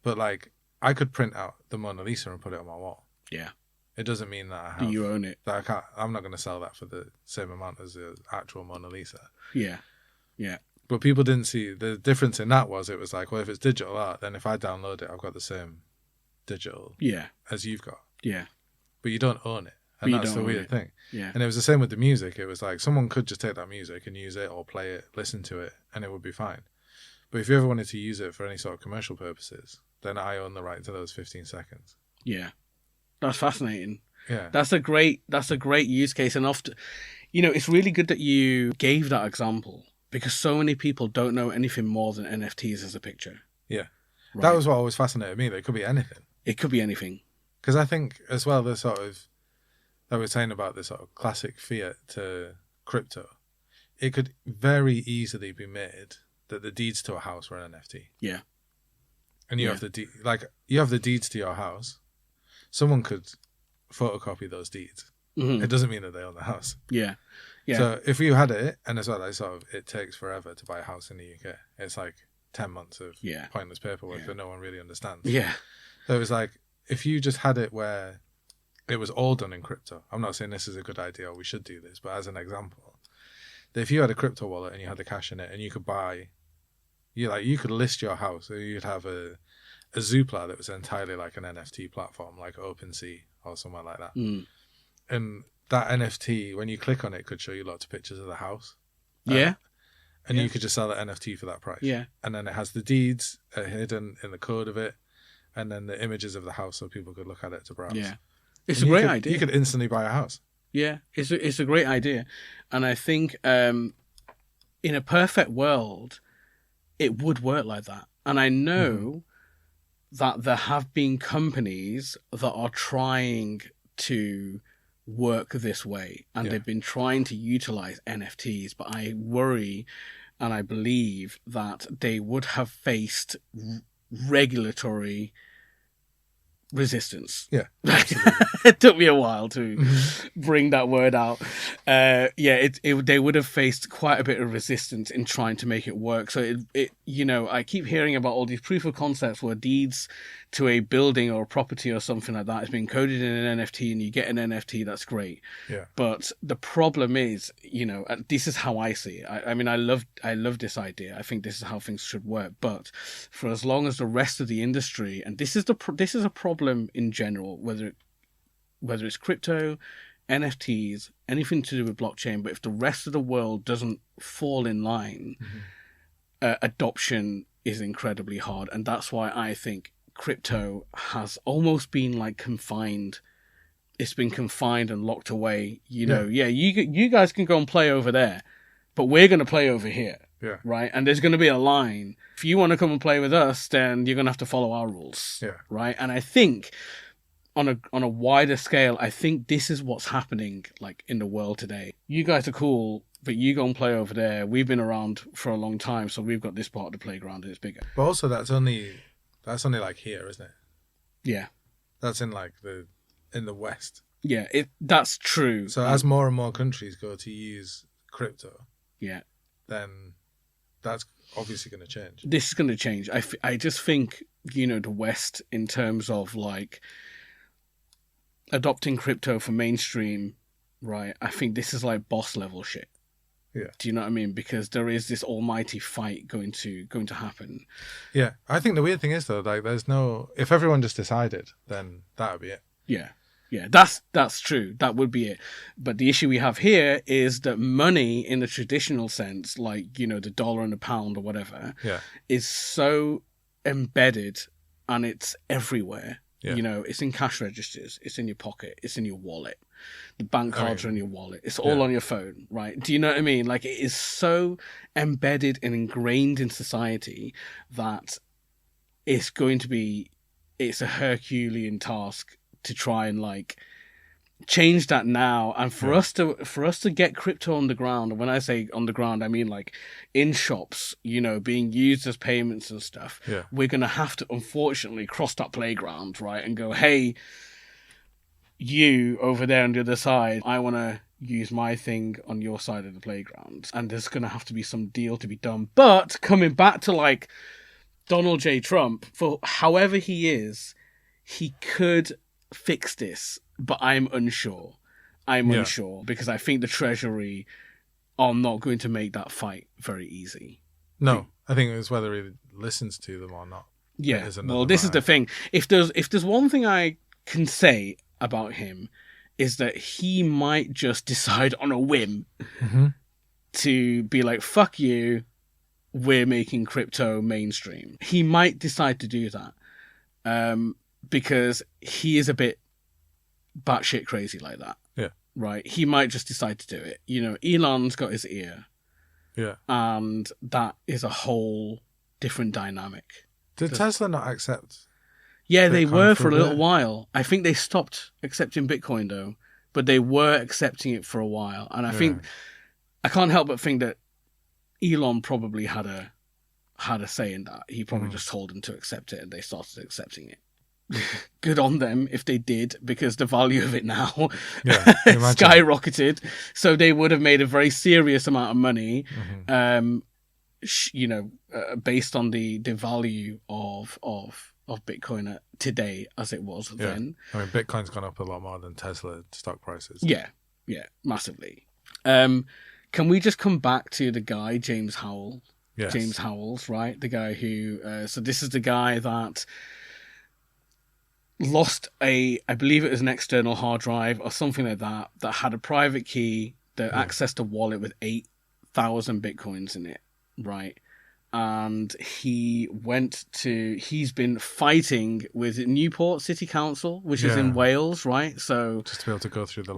[SPEAKER 3] but like I could print out the Mona Lisa and put it on my wall.
[SPEAKER 2] Yeah.
[SPEAKER 3] It doesn't mean that I have.
[SPEAKER 2] Do you own it?
[SPEAKER 3] That I can't. I'm not going to sell that for the same amount as the actual Mona Lisa.
[SPEAKER 2] Yeah. Yeah.
[SPEAKER 3] But people didn't see the difference in that. It was like, well, if it's digital art, then if I download it, I've got the same digital as you've got.
[SPEAKER 2] Yeah.
[SPEAKER 3] But you don't own it. And that's the weird thing.
[SPEAKER 2] Yeah.
[SPEAKER 3] And it was the same with the music. It was like someone could just take that music and use it or play it, listen to it, and it would be fine. But if you ever wanted to use it for any sort of commercial purposes, then I own the right to those 15 seconds.
[SPEAKER 2] Yeah. That's fascinating.
[SPEAKER 3] Yeah.
[SPEAKER 2] That's a great use case. And often, it's really good that you gave that example, because so many people don't know anything more than NFTs as a picture.
[SPEAKER 3] Yeah.
[SPEAKER 2] Right.
[SPEAKER 3] That was what always fascinated me. That it could be anything.
[SPEAKER 2] It could be anything.
[SPEAKER 3] Because I think as well, the sort of, that we're saying about this sort of classic fiat to crypto, it could very easily be made that the deeds to a house were an NFT.
[SPEAKER 2] Yeah.
[SPEAKER 3] And you have you have the deeds to your house. Someone could photocopy those deeds.
[SPEAKER 2] Mm-hmm.
[SPEAKER 3] It doesn't mean that they own the house.
[SPEAKER 2] Yeah. Yeah.
[SPEAKER 3] So if you had it, and as well, like it takes forever to buy a house in the UK. It's like 10 months of pointless paperwork that no one really understands.
[SPEAKER 2] Yeah.
[SPEAKER 3] So it was like, if you just had it where it was all done in crypto. I'm not saying this is a good idea or we should do this, but as an example, if you had a crypto wallet and you had the cash in it and you could buy, you could list your house. So you'd have a Zoopla that was entirely like an NFT platform, like OpenSea or somewhere like that. And that NFT, when you click on it, could show you lots of pictures of the house.
[SPEAKER 2] Yeah.
[SPEAKER 3] And you could just sell the NFT for that price.
[SPEAKER 2] Yeah.
[SPEAKER 3] And then it has the deeds hidden in the code of it, and then the images of the house so people could look at it to browse.
[SPEAKER 2] Yeah. It's a great idea.
[SPEAKER 3] You could instantly buy a house.
[SPEAKER 2] Yeah, it's a great idea. And I think in a perfect world, it would work like that. And I know that there have been companies that are trying to work this way, and they've been trying to utilize NFTs, but I worry and I believe that they would have faced regulatory resistance.
[SPEAKER 3] Yeah,
[SPEAKER 2] it took me a while to bring that word out. They would have faced quite a bit of resistance in trying to make it work. So I keep hearing about all these proof of concepts where deeds to a building or a property or something like that has been coded in an NFT, and you get an NFT. That's great.
[SPEAKER 3] Yeah.
[SPEAKER 2] But the problem is, this is how I see it. I mean, I love this idea. I think this is how things should work. But for as long as the rest of the industry, and this is a problem in general, whether it's crypto, NFTs, anything to do with blockchain, but if the rest of the world doesn't fall in line, adoption is incredibly hard. And that's why I think crypto has almost been like confined. It's been confined and locked away. You guys can go and play over there, but we're going to play over here.
[SPEAKER 3] Yeah.
[SPEAKER 2] Right. And there's going to be a line. If you want to come and play with us, then you're going to have to follow our rules.
[SPEAKER 3] Yeah.
[SPEAKER 2] Right. And I think on a wider scale, I think this is what's happening like in the world today. You guys are cool, but you go and play over there. We've been around for a long time, so we've got this part of the playground and it's bigger.
[SPEAKER 3] But also that's only like here, isn't it?
[SPEAKER 2] Yeah.
[SPEAKER 3] That's in like in the West.
[SPEAKER 2] Yeah, that's true.
[SPEAKER 3] So as more and more countries go to use crypto,
[SPEAKER 2] then
[SPEAKER 3] that's obviously going to change.
[SPEAKER 2] This is going to change. I just think, the West, in terms of like adopting crypto for mainstream, right? I think this is like boss level shit.
[SPEAKER 3] Yeah.
[SPEAKER 2] Do you know what I mean? Because there is this almighty fight going to happen.
[SPEAKER 3] Yeah. I think the weird thing is though, like if everyone just decided, then that would be it.
[SPEAKER 2] Yeah. Yeah, that's true. That would be it. But the issue we have here is that money in the traditional sense, like, the dollar and the pound or whatever, is so embedded and it's everywhere.
[SPEAKER 3] Yeah.
[SPEAKER 2] It's in cash registers, it's in your pocket, it's in your wallet. The bank cards are in your wallet. It's all on your phone, right? Do you know what I mean? Like, it is so embedded and ingrained in society that it's a Herculean task to try and like change that now, and for us to get crypto on the ground. And when I say on the ground, I mean like in shops, being used as payments and stuff.
[SPEAKER 3] Yeah.
[SPEAKER 2] We're gonna have to unfortunately cross that playground, right, and go, hey, you over there on the other side, I want to use my thing on your side of the playground, and there's gonna have to be some deal to be done. But coming back to like Donald J. Trump, for however he is, he could fix this, but I'm unsure. Unsure because I think the Treasury are not going to make that fight very easy.
[SPEAKER 3] No, I think it's whether he listens to them or not.
[SPEAKER 2] Yeah, well, this is the thing. If there's one thing I can say about him, is that he might just decide on a whim to be like, fuck you, we're making crypto mainstream. He might decide to do that. Because he is a bit batshit crazy like that.
[SPEAKER 3] Yeah.
[SPEAKER 2] Right? He might just decide to do it. Elon's got his ear.
[SPEAKER 3] Yeah.
[SPEAKER 2] And that is a whole different dynamic.
[SPEAKER 3] Did Tesla not accept?
[SPEAKER 2] Yeah, Bitcoin they were for a little
[SPEAKER 3] bit?
[SPEAKER 2] While. I think they stopped accepting Bitcoin though, but they were accepting it for a while. And I think, I can't help but think that Elon probably had a say in that. He probably just told them to accept it and they started accepting it. Good on them if they did, because the value of it now skyrocketed. So they would have made a very serious amount of money, based on the value of Bitcoin today as it was then.
[SPEAKER 3] I mean, Bitcoin's gone up a lot more than Tesla stock prices.
[SPEAKER 2] Yeah, massively. Can we just come back to the guy, James Howell?
[SPEAKER 3] Yes.
[SPEAKER 2] James Howells, right? The guy who... so this is the guy that lost I believe it was an external hard drive or something like that had a private key that accessed a wallet with 8,000 Bitcoins in it, right? And he's been fighting with Newport City Council, which is in Wales, right? So
[SPEAKER 3] just to be able to go through the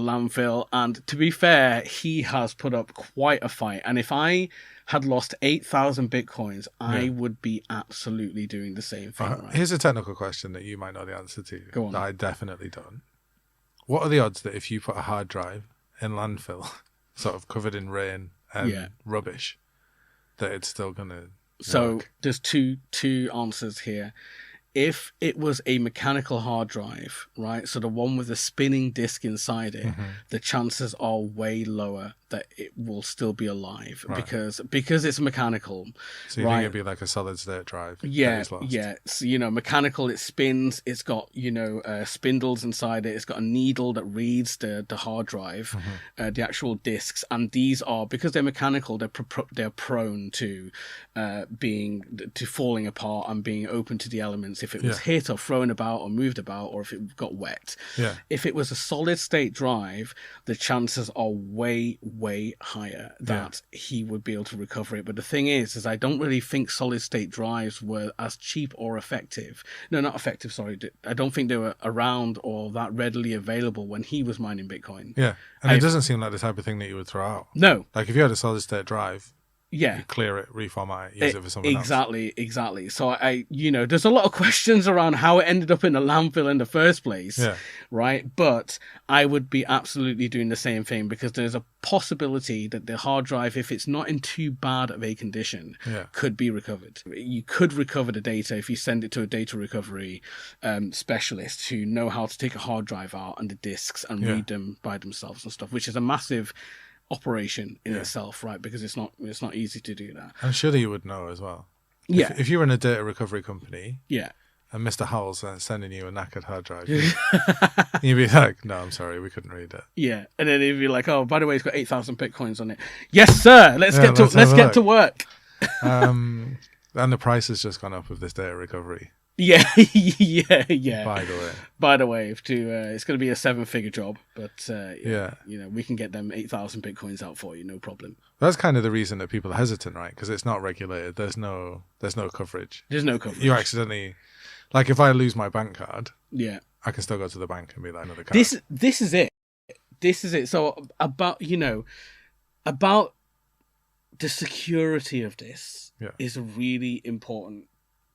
[SPEAKER 2] landfill. And to be fair, he has put up quite a fight. And if I had lost 8,000 Bitcoins, I would be absolutely doing the same thing. Right?
[SPEAKER 3] Here's a technical question that you might know the answer to.
[SPEAKER 2] Go on.
[SPEAKER 3] That I definitely don't. What are the odds that if you put a hard drive in landfill, sort of covered in rain and rubbish, that it's still going to work?
[SPEAKER 2] There's two answers here. If it was a mechanical hard drive, right, so the one with a spinning disc inside it, the chances are way lower that it will still be alive, because it's mechanical.
[SPEAKER 3] So you think it'd be like a solid state drive?
[SPEAKER 2] Yeah. So, mechanical, it spins. It's got spindles inside it. It's got a needle that reads the hard drive, the actual discs, and these are, because they're mechanical, they're prone to falling apart and being open to the elements if it was hit or thrown about or moved about, or if it got wet.
[SPEAKER 3] Yeah.
[SPEAKER 2] If it was a solid state drive, the chances are way higher that he would be able to recover it. But the thing is I don't really think solid state drives were as cheap or effective. No, not effective, sorry. I don't think they were around or that readily available when he was mining Bitcoin.
[SPEAKER 3] Yeah. And it doesn't seem like the type of thing that you would throw out.
[SPEAKER 2] No.
[SPEAKER 3] Like if you had a solid state drive,
[SPEAKER 2] Yeah.
[SPEAKER 3] You clear it, reformat it, use it for something else.
[SPEAKER 2] Exactly. So there's a lot of questions around how it ended up in the landfill in the first place.
[SPEAKER 3] Yeah.
[SPEAKER 2] Right. But I would be absolutely doing the same thing, because there's a possibility that the hard drive, if it's not in too bad of a condition, could be recovered. You could recover the data if you send it to a data recovery specialist who know how to take a hard drive out and the disks and read them by themselves and stuff, which is a massive operation in itself, right? Because it's not easy to do that.
[SPEAKER 3] And surely you would know as well.
[SPEAKER 2] Yeah.
[SPEAKER 3] If you were in a data recovery company,
[SPEAKER 2] Yeah.
[SPEAKER 3] and Mr. Howell's sending you a knackered hard drive, you'd be like, "No, I'm sorry, we couldn't read it."
[SPEAKER 2] Yeah, and then he'd be like, "Oh, by the way, it's got 8,000 bitcoins on it." Yes, sir. Let's get to work.
[SPEAKER 3] And the price has just gone up with this data recovery.
[SPEAKER 2] Yeah, yeah.
[SPEAKER 3] By the way,
[SPEAKER 2] it's going to be a 7-figure job, but
[SPEAKER 3] yeah,
[SPEAKER 2] we can get them 8,000 bitcoins out for you, no problem.
[SPEAKER 3] That's kind of the reason that people are hesitant, right? Because it's not regulated. There's no coverage.
[SPEAKER 2] There's no coverage.
[SPEAKER 3] You accidentally, like, if I lose my bank card,
[SPEAKER 2] yeah,
[SPEAKER 3] I can still go to the bank and be like, another card.
[SPEAKER 2] This is it. This is it. So about the security of this is a really important.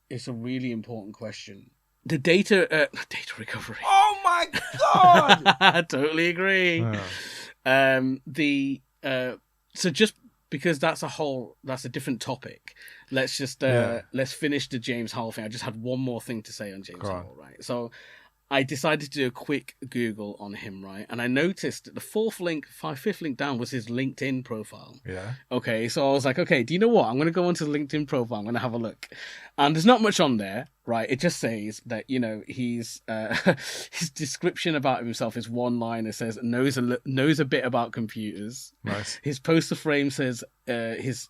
[SPEAKER 2] It's a really important question. The data recovery.
[SPEAKER 3] Oh my god!
[SPEAKER 2] I totally agree. So just because that's a different topic, let's just let's finish the James Howell thing. I just had one more thing to say on James Howell, right? So I decided to do a quick Google on him, right? And I noticed that the fifth link down was his LinkedIn profile.
[SPEAKER 3] Yeah.
[SPEAKER 2] Okay, so I was like, okay, do you know what? I'm going to go onto the LinkedIn profile. I'm going to have a look. And there's not much on there, right? It just says that, he's his description about himself is one line. It says, knows a bit about computers.
[SPEAKER 3] Nice.
[SPEAKER 2] His poster frame says, his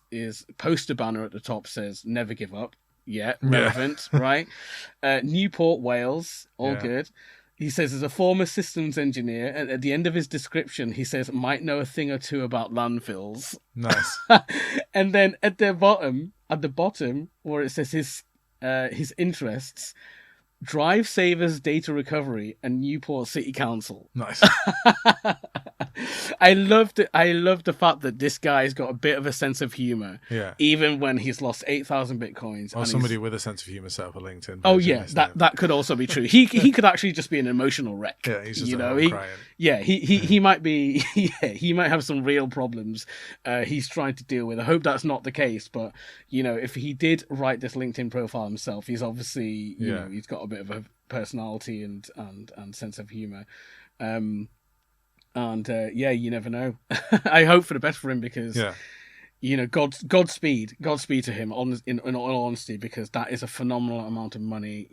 [SPEAKER 2] poster banner at the top says, never give up. Yeah, relevant, right? Newport, Wales, all good. He says, as a former systems engineer, and at the end of his description, he says, might know a thing or two about landfills.
[SPEAKER 3] Nice.
[SPEAKER 2] And then at the bottom, where it says his interests, Drive Savers Data Recovery and Newport City Council.
[SPEAKER 3] Nice.
[SPEAKER 2] I loved it. I love the fact that this guy's got a bit of a sense of humor.
[SPEAKER 3] Yeah.
[SPEAKER 2] Even when he's lost 8,000 bitcoins.
[SPEAKER 3] Or somebody with a sense of humor set up a LinkedIn.
[SPEAKER 2] Oh yeah, that could also be true. He could actually just be an emotional wreck.
[SPEAKER 3] Yeah, he's just crying.
[SPEAKER 2] Yeah, he might be. Yeah, he might have some real problems. He's trying to deal with. I hope that's not the case. But if he did write this LinkedIn profile himself, he's obviously he's got a bit of a personality and sense of humor. You never know. I hope for the best for him because, Godspeed to him. In all honesty, because that is a phenomenal amount of money,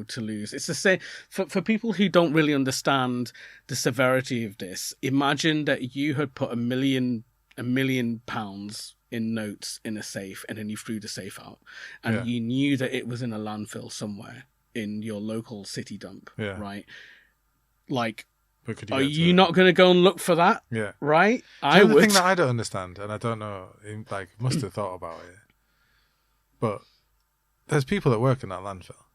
[SPEAKER 2] to lose. It's the same for people who don't really understand the severity of this. Imagine that you had put £1 million in notes in a safe, and then you threw the safe out, and you knew that it was in a landfill somewhere in your local city dump, right? Like. Are you not going to go and look for that? Yeah. Right? I would.
[SPEAKER 3] The thing that I don't understand, and I don't know, must have thought about it, but there's people that work in that landfill.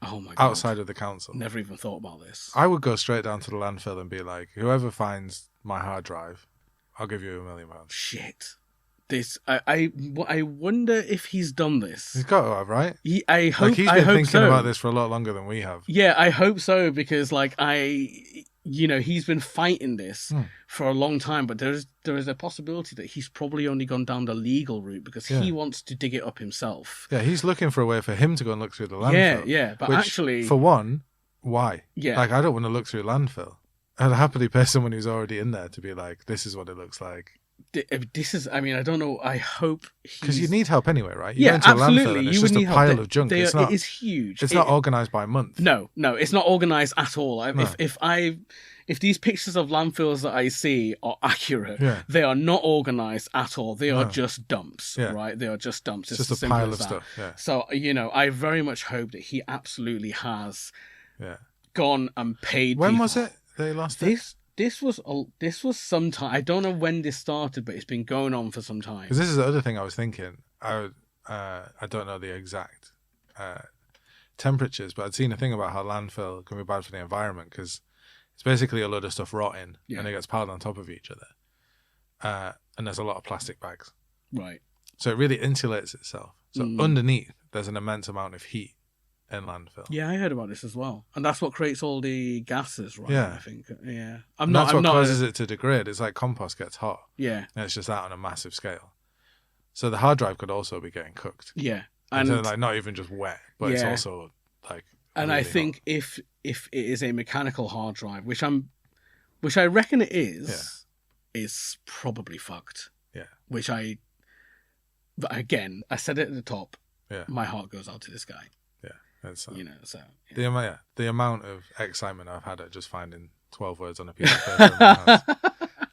[SPEAKER 2] Oh my God.
[SPEAKER 3] Outside of the council.
[SPEAKER 2] Never even thought about this.
[SPEAKER 3] I would go straight down to the landfill and be like, whoever finds my hard drive, I'll give you £1 million.
[SPEAKER 2] Shit. I wonder if he's done this.
[SPEAKER 3] He's got to have, right?
[SPEAKER 2] I hope.
[SPEAKER 3] He's been thinking about this for a lot longer than we have.
[SPEAKER 2] Yeah, I hope so because he's been fighting this for a long time, but there is a possibility that he's probably only gone down the legal route because he wants to dig it up himself.
[SPEAKER 3] Yeah, he's looking for a way for him to go and look through the landfill.
[SPEAKER 2] Yeah, but actually,
[SPEAKER 3] for one, why?
[SPEAKER 2] Yeah,
[SPEAKER 3] I don't want to look through landfill. I'd happily pay someone who's already in there to be like, this is what it looks like.
[SPEAKER 2] This is, I don't know. I hope
[SPEAKER 3] because you need help anyway, right?
[SPEAKER 2] You go into
[SPEAKER 3] absolutely.
[SPEAKER 2] A landfill
[SPEAKER 3] and it's just a pile of junk. It
[SPEAKER 2] is huge.
[SPEAKER 3] It's not organised by month.
[SPEAKER 2] No, it's not organised at all. If these pictures of landfills that I see are accurate, they are not organised at all. They are just dumps, right? They are just dumps.
[SPEAKER 3] It's just a pile of stuff. Yeah.
[SPEAKER 2] So I very much hope that he absolutely has gone and paid.
[SPEAKER 3] When was it they lost
[SPEAKER 2] this? This was some time. I don't know when this started, but it's been going on for some time.
[SPEAKER 3] Because this is the other thing I was thinking. I don't know the exact temperatures, but I'd seen a thing about how landfill can be bad for the environment because it's basically a load of stuff rotting and it gets piled on top of each other. And there's a lot of plastic bags.
[SPEAKER 2] Right.
[SPEAKER 3] So it really insulates itself. So underneath, there's an immense amount of heat in landfill.
[SPEAKER 2] Yeah, I heard about this as well. And that's what creates all the gases, right?
[SPEAKER 3] Yeah.
[SPEAKER 2] I think. Yeah.
[SPEAKER 3] That's what causes it to degrade. It's like compost gets hot.
[SPEAKER 2] Yeah.
[SPEAKER 3] And it's just that on a massive scale. So the hard drive could also be getting cooked.
[SPEAKER 2] Yeah.
[SPEAKER 3] And so, not even just wet, but it's also like
[SPEAKER 2] and
[SPEAKER 3] really
[SPEAKER 2] I think
[SPEAKER 3] hot.
[SPEAKER 2] if it is a mechanical hard drive, which I reckon it is, is probably fucked.
[SPEAKER 3] Yeah.
[SPEAKER 2] But again, I said it at the top.
[SPEAKER 3] Yeah.
[SPEAKER 2] My heart goes out to this guy.
[SPEAKER 3] Yeah. That's,
[SPEAKER 2] so. Yeah.
[SPEAKER 3] The amount of excitement I've had at just finding 12 words on a piece of paper in my house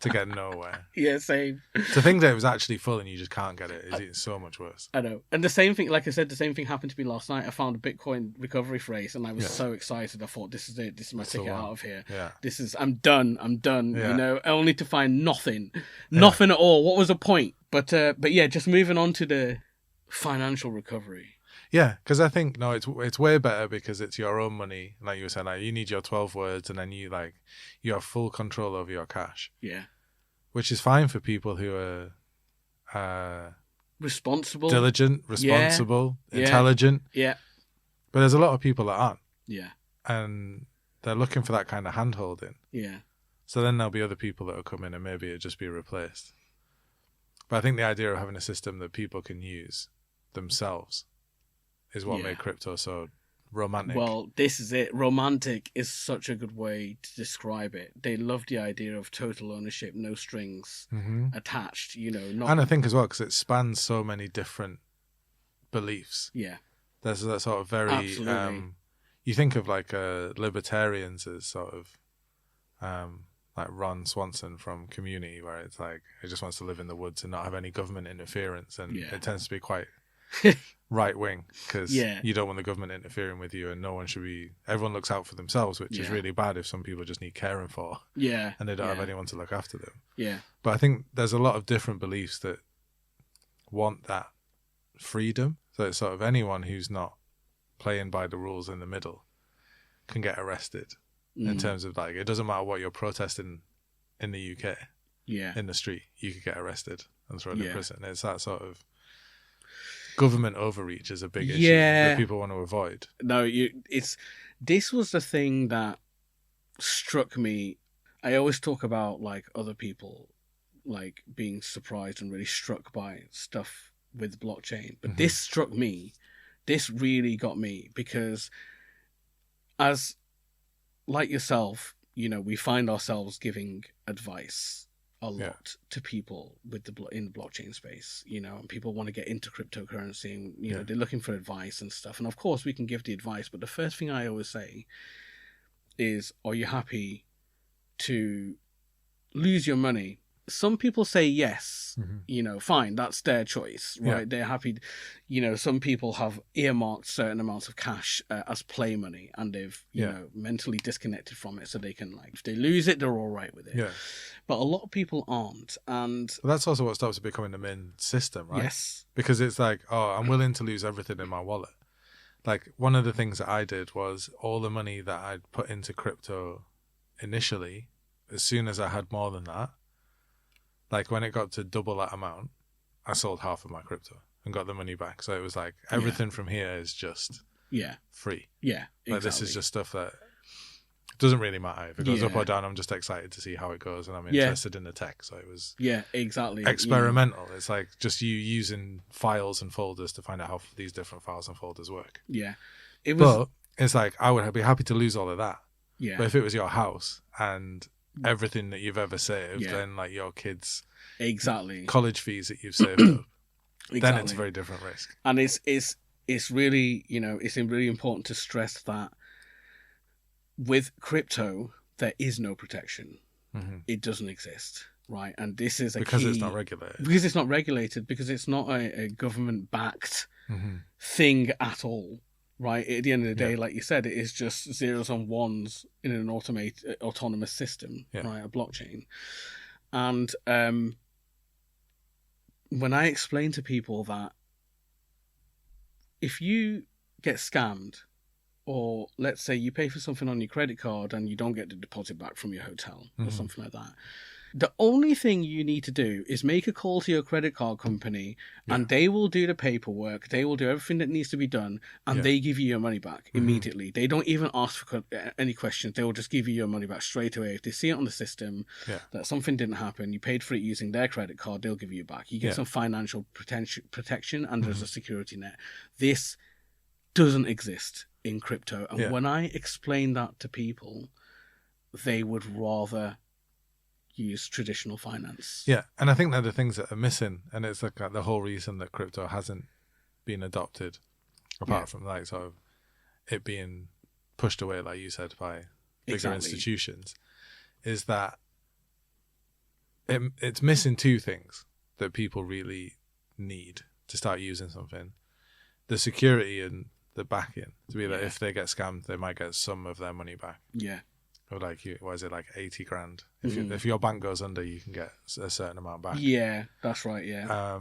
[SPEAKER 3] to get nowhere.
[SPEAKER 2] Yeah, same.
[SPEAKER 3] To think that it was actually full and you just can't get it is so much worse.
[SPEAKER 2] I know. And the same thing, like I said, the same thing happened to me last night. I found a Bitcoin recovery phrase and I was so excited. I thought, this is it. This is my ticket out of here.
[SPEAKER 3] Yeah.
[SPEAKER 2] I'm done. Yeah. Only to find nothing. Nothing at all. What was the point? But yeah, just moving on to the financial recovery.
[SPEAKER 3] Yeah, because I think it's way better because it's your own money. Like you were saying, like you need your 12 words, and then you have full control over your cash.
[SPEAKER 2] Yeah,
[SPEAKER 3] which is fine for people who are
[SPEAKER 2] responsible,
[SPEAKER 3] diligent, responsible, intelligent.
[SPEAKER 2] Yeah,
[SPEAKER 3] but there's a lot of people that aren't.
[SPEAKER 2] Yeah,
[SPEAKER 3] and they're looking for that kind of hand holding.
[SPEAKER 2] Yeah.
[SPEAKER 3] So then there'll be other people that will come in, and maybe it'll just be replaced. But I think the idea of having a system that people can use themselves is what made crypto so romantic.
[SPEAKER 2] Well, this is it. Romantic is such a good way to describe it. They love the idea of total ownership, no strings attached, And
[SPEAKER 3] I think as well, because it spans so many different beliefs.
[SPEAKER 2] Yeah.
[SPEAKER 3] There's that sort of very...
[SPEAKER 2] Absolutely.
[SPEAKER 3] You think of libertarians as sort of... like Ron Swanson from Community, where it's like he just wants to live in the woods and not have any government interference, and it tends to be quite right wing because you don't want the government interfering with you, and everyone looks out for themselves, which is really bad if some people just need caring for, and they don't have anyone to look after them. But I think there's a lot of different beliefs that want that freedom, so it's sort of anyone who's not playing by the rules in the middle can get arrested. In terms of it doesn't matter what you're protesting in the UK, in the street, you could get arrested and thrown in prison. It's that sort of government overreach is a big issue that people want to avoid.
[SPEAKER 2] No, this was the thing that struck me. I always talk about other people being surprised and really struck by stuff with blockchain, but this struck me. This really got me because as like yourself, we find ourselves giving advice a lot to people in the blockchain space, and people want to get into cryptocurrency and, they're looking for advice and stuff. And of course we can give the advice, but the first thing I always say is, are you happy to lose your money? Some people say yes, fine, that's their choice, right? They're happy. Some people have earmarked certain amounts of cash as play money, and they've, mentally disconnected from it, so they can, if they lose it, they're all right with it.
[SPEAKER 3] Yeah.
[SPEAKER 2] But a lot of people aren't, and...
[SPEAKER 3] Well, that's also what stops it becoming the main system, right?
[SPEAKER 2] Yes.
[SPEAKER 3] Because it's I'm willing to lose everything in my wallet. One of the things that I did was all the money that I'd put into crypto initially, as soon as I had more than that, when it got to double that amount, I sold half of my crypto and got the money back. So it was everything from here is just free.
[SPEAKER 2] Yeah, exactly.
[SPEAKER 3] This is just stuff that doesn't really matter. If it goes up or down, I'm just excited to see how it goes, and I'm interested in the tech. So it was
[SPEAKER 2] exactly
[SPEAKER 3] experimental. It's just you using files and folders to find out how these different files and folders work.
[SPEAKER 2] Yeah.
[SPEAKER 3] But it's I would be happy to lose all of that.
[SPEAKER 2] Yeah.
[SPEAKER 3] But if it was your house and everything that you've ever saved, then your kids' college fees that you've saved up, then it's a very different risk.
[SPEAKER 2] And it's really it's really important to stress that with crypto there is no protection. It doesn't exist, right? And this is
[SPEAKER 3] because it's not regulated.
[SPEAKER 2] Because it's not regulated. Because it's not a government backed thing at all. Right, at the end of the day, like you said, it is just zeros and ones in an autonomous system, right? A blockchain. And when I explain to people that if you get scammed, or let's say you pay for something on your credit card and you don't get the deposit back from your hotel or something like that, the only thing you need to do is make a call to your credit card company and they will do the paperwork. They will do everything that needs to be done, and they give you your money back immediately. They don't even ask for any questions. They will just give you your money back straight away. If they see it on the system that something didn't happen, you paid for it using their credit card, they'll give you back. You get some financial protection, and there's a security net. This doesn't exist in crypto. And when I explain that to people, they would rather use traditional finance.
[SPEAKER 3] Yeah, and I think they're the things that are missing, and it's like the whole reason that crypto hasn't been adopted, apart from like sort of it being pushed away, like you said, by bigger institutions, is that it's missing two things that people really need to start using something: the security and the backing, to be that if they get scammed, they might get some of their money back.
[SPEAKER 2] Yeah.
[SPEAKER 3] Or like, what is it, like 80 grand? If your bank goes under, you can get a certain amount back.
[SPEAKER 2] Yeah, that's right, yeah.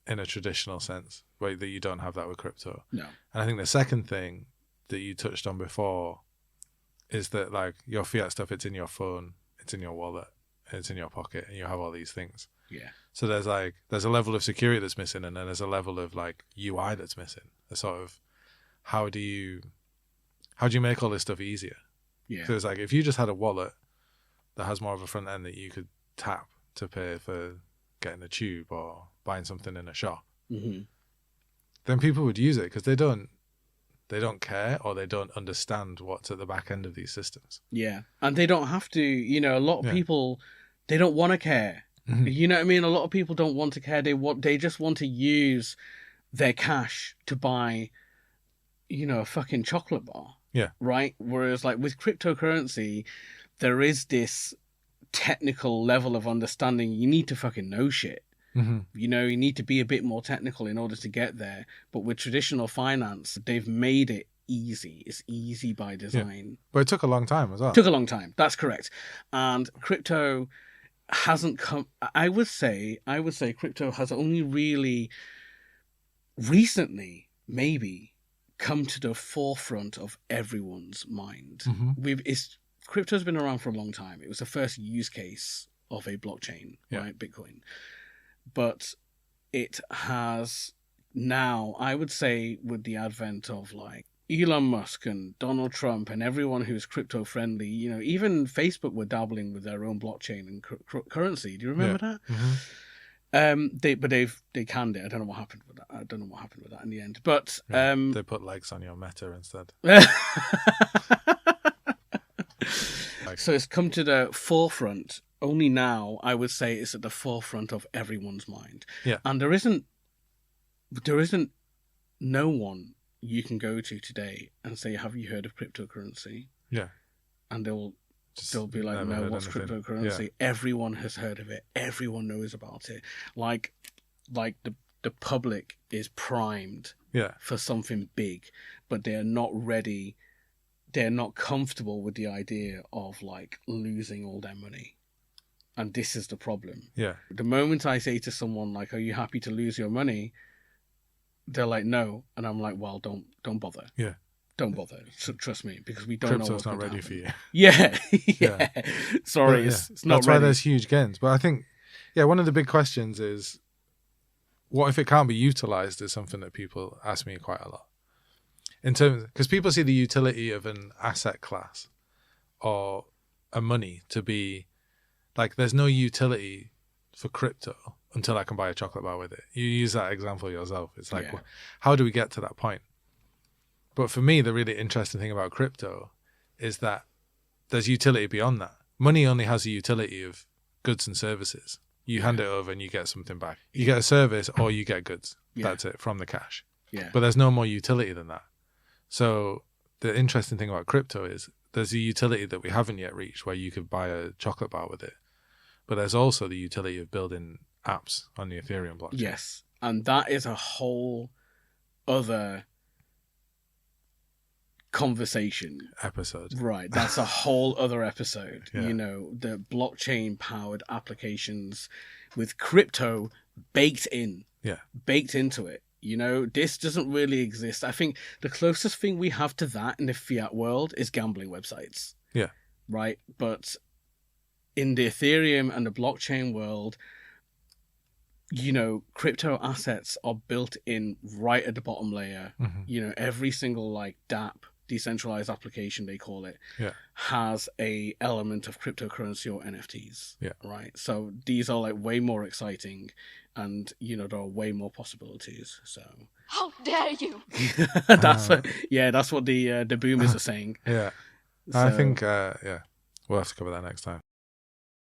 [SPEAKER 3] In a traditional sense, where that you don't have that with crypto.
[SPEAKER 2] No.
[SPEAKER 3] And I think the second thing that you touched on before is that like your fiat stuff, it's in your phone, it's in your wallet, it's in your pocket, and you have all these things.
[SPEAKER 2] Yeah.
[SPEAKER 3] So there's a level of security that's missing, and then there's a level of like UI that's missing. A sort of how do you make all this stuff easier?
[SPEAKER 2] Yeah.
[SPEAKER 3] So it's like if you just had a wallet that has more of a front end that you could tap to pay for getting a tube or buying something in a shop, then people would use it because they don't care or they don't understand what's at the back end of these systems.
[SPEAKER 2] Yeah, and they don't have to. You know, a lot of people, they don't want to care. You know what I mean? A lot of people don't want to care. They just want to use their cash to buy, you know, a fucking chocolate bar.
[SPEAKER 3] Yeah.
[SPEAKER 2] Right? Whereas like with cryptocurrency, there is this technical level of understanding. You need to fucking know shit. You know, you need to be a bit more technical in order to get there. But with traditional finance, they've made it easy. It's easy by design.
[SPEAKER 3] Yeah. But it took a long time as well.
[SPEAKER 2] It took a long time. That's correct. And crypto hasn't come. I would say crypto has only really recently maybe come to the forefront of everyone's mind. Crypto's been around for a long time. It was the first use case of a blockchain, right? Bitcoin. But it has now, I would say, with the advent of like Elon Musk and Donald Trump and everyone who's crypto friendly, you know, even Facebook were dabbling with their own blockchain and currency. Do you remember that? They canned it. I don't know what happened with that. I don't know what happened with that in the end. But
[SPEAKER 3] they put likes on your Meta instead.
[SPEAKER 2] So it's come to the forefront. Only now, I would say, it's at the forefront of everyone's mind.
[SPEAKER 3] Yeah.
[SPEAKER 2] And there isn't no one you can go to today and say, "Have you heard of cryptocurrency?"
[SPEAKER 3] Yeah.
[SPEAKER 2] And they'll be like, "No, what's cryptocurrency?" Yeah. Everyone has heard of it. Everyone knows about it. Like the public is primed for something big, but they are not ready. They're not comfortable with the idea of like losing all their money. And this is the problem. Yeah. The moment I say to someone like, "Are you happy to lose your money?" They're like, "No," and I'm like, "Well, don't bother. Yeah, don't bother. So, trust me, because we don't know what's not ready for you." Yeah, yeah. Sorry, it's not.
[SPEAKER 3] That's why there's huge gains. But I think, one of the big questions is, what if it can't be utilized? Is something that people ask me quite a lot. In terms, because people see the utility of an asset class or a money to be. Like, there's no utility for crypto until I can buy a chocolate bar with it. You use that example yourself. It's like, how do we get to that point? But for me, the really interesting thing about crypto is that there's utility beyond that. Money only has a utility of goods and services. You hand it over and you get something back. You get a service or you get goods. That's it, from the cash. Yeah. But there's no more utility than that. So the interesting thing about crypto is there's a utility that we haven't yet reached where you could buy a chocolate bar with it. But there's also the utility of building apps on the Ethereum blockchain.
[SPEAKER 2] Yes, and that is a whole other conversation.
[SPEAKER 3] Episode.
[SPEAKER 2] Right, that's a whole other episode. You know, the blockchain-powered applications with crypto baked in. Yeah. Baked into it. You know, this doesn't really exist. I think the closest thing we have to that in the fiat world is gambling websites. Yeah. Right, but in the Ethereum and the blockchain world, you know, crypto assets are built in right at the bottom layer. You know, every single like DApp, decentralized application they call it, has a element of cryptocurrency or NFTs. Yeah. Right. So these are like way more exciting, and you know there are way more possibilities. So
[SPEAKER 4] how dare you?
[SPEAKER 2] That's what the boomers are saying.
[SPEAKER 3] Yeah. So, I think we'll have to cover that next time.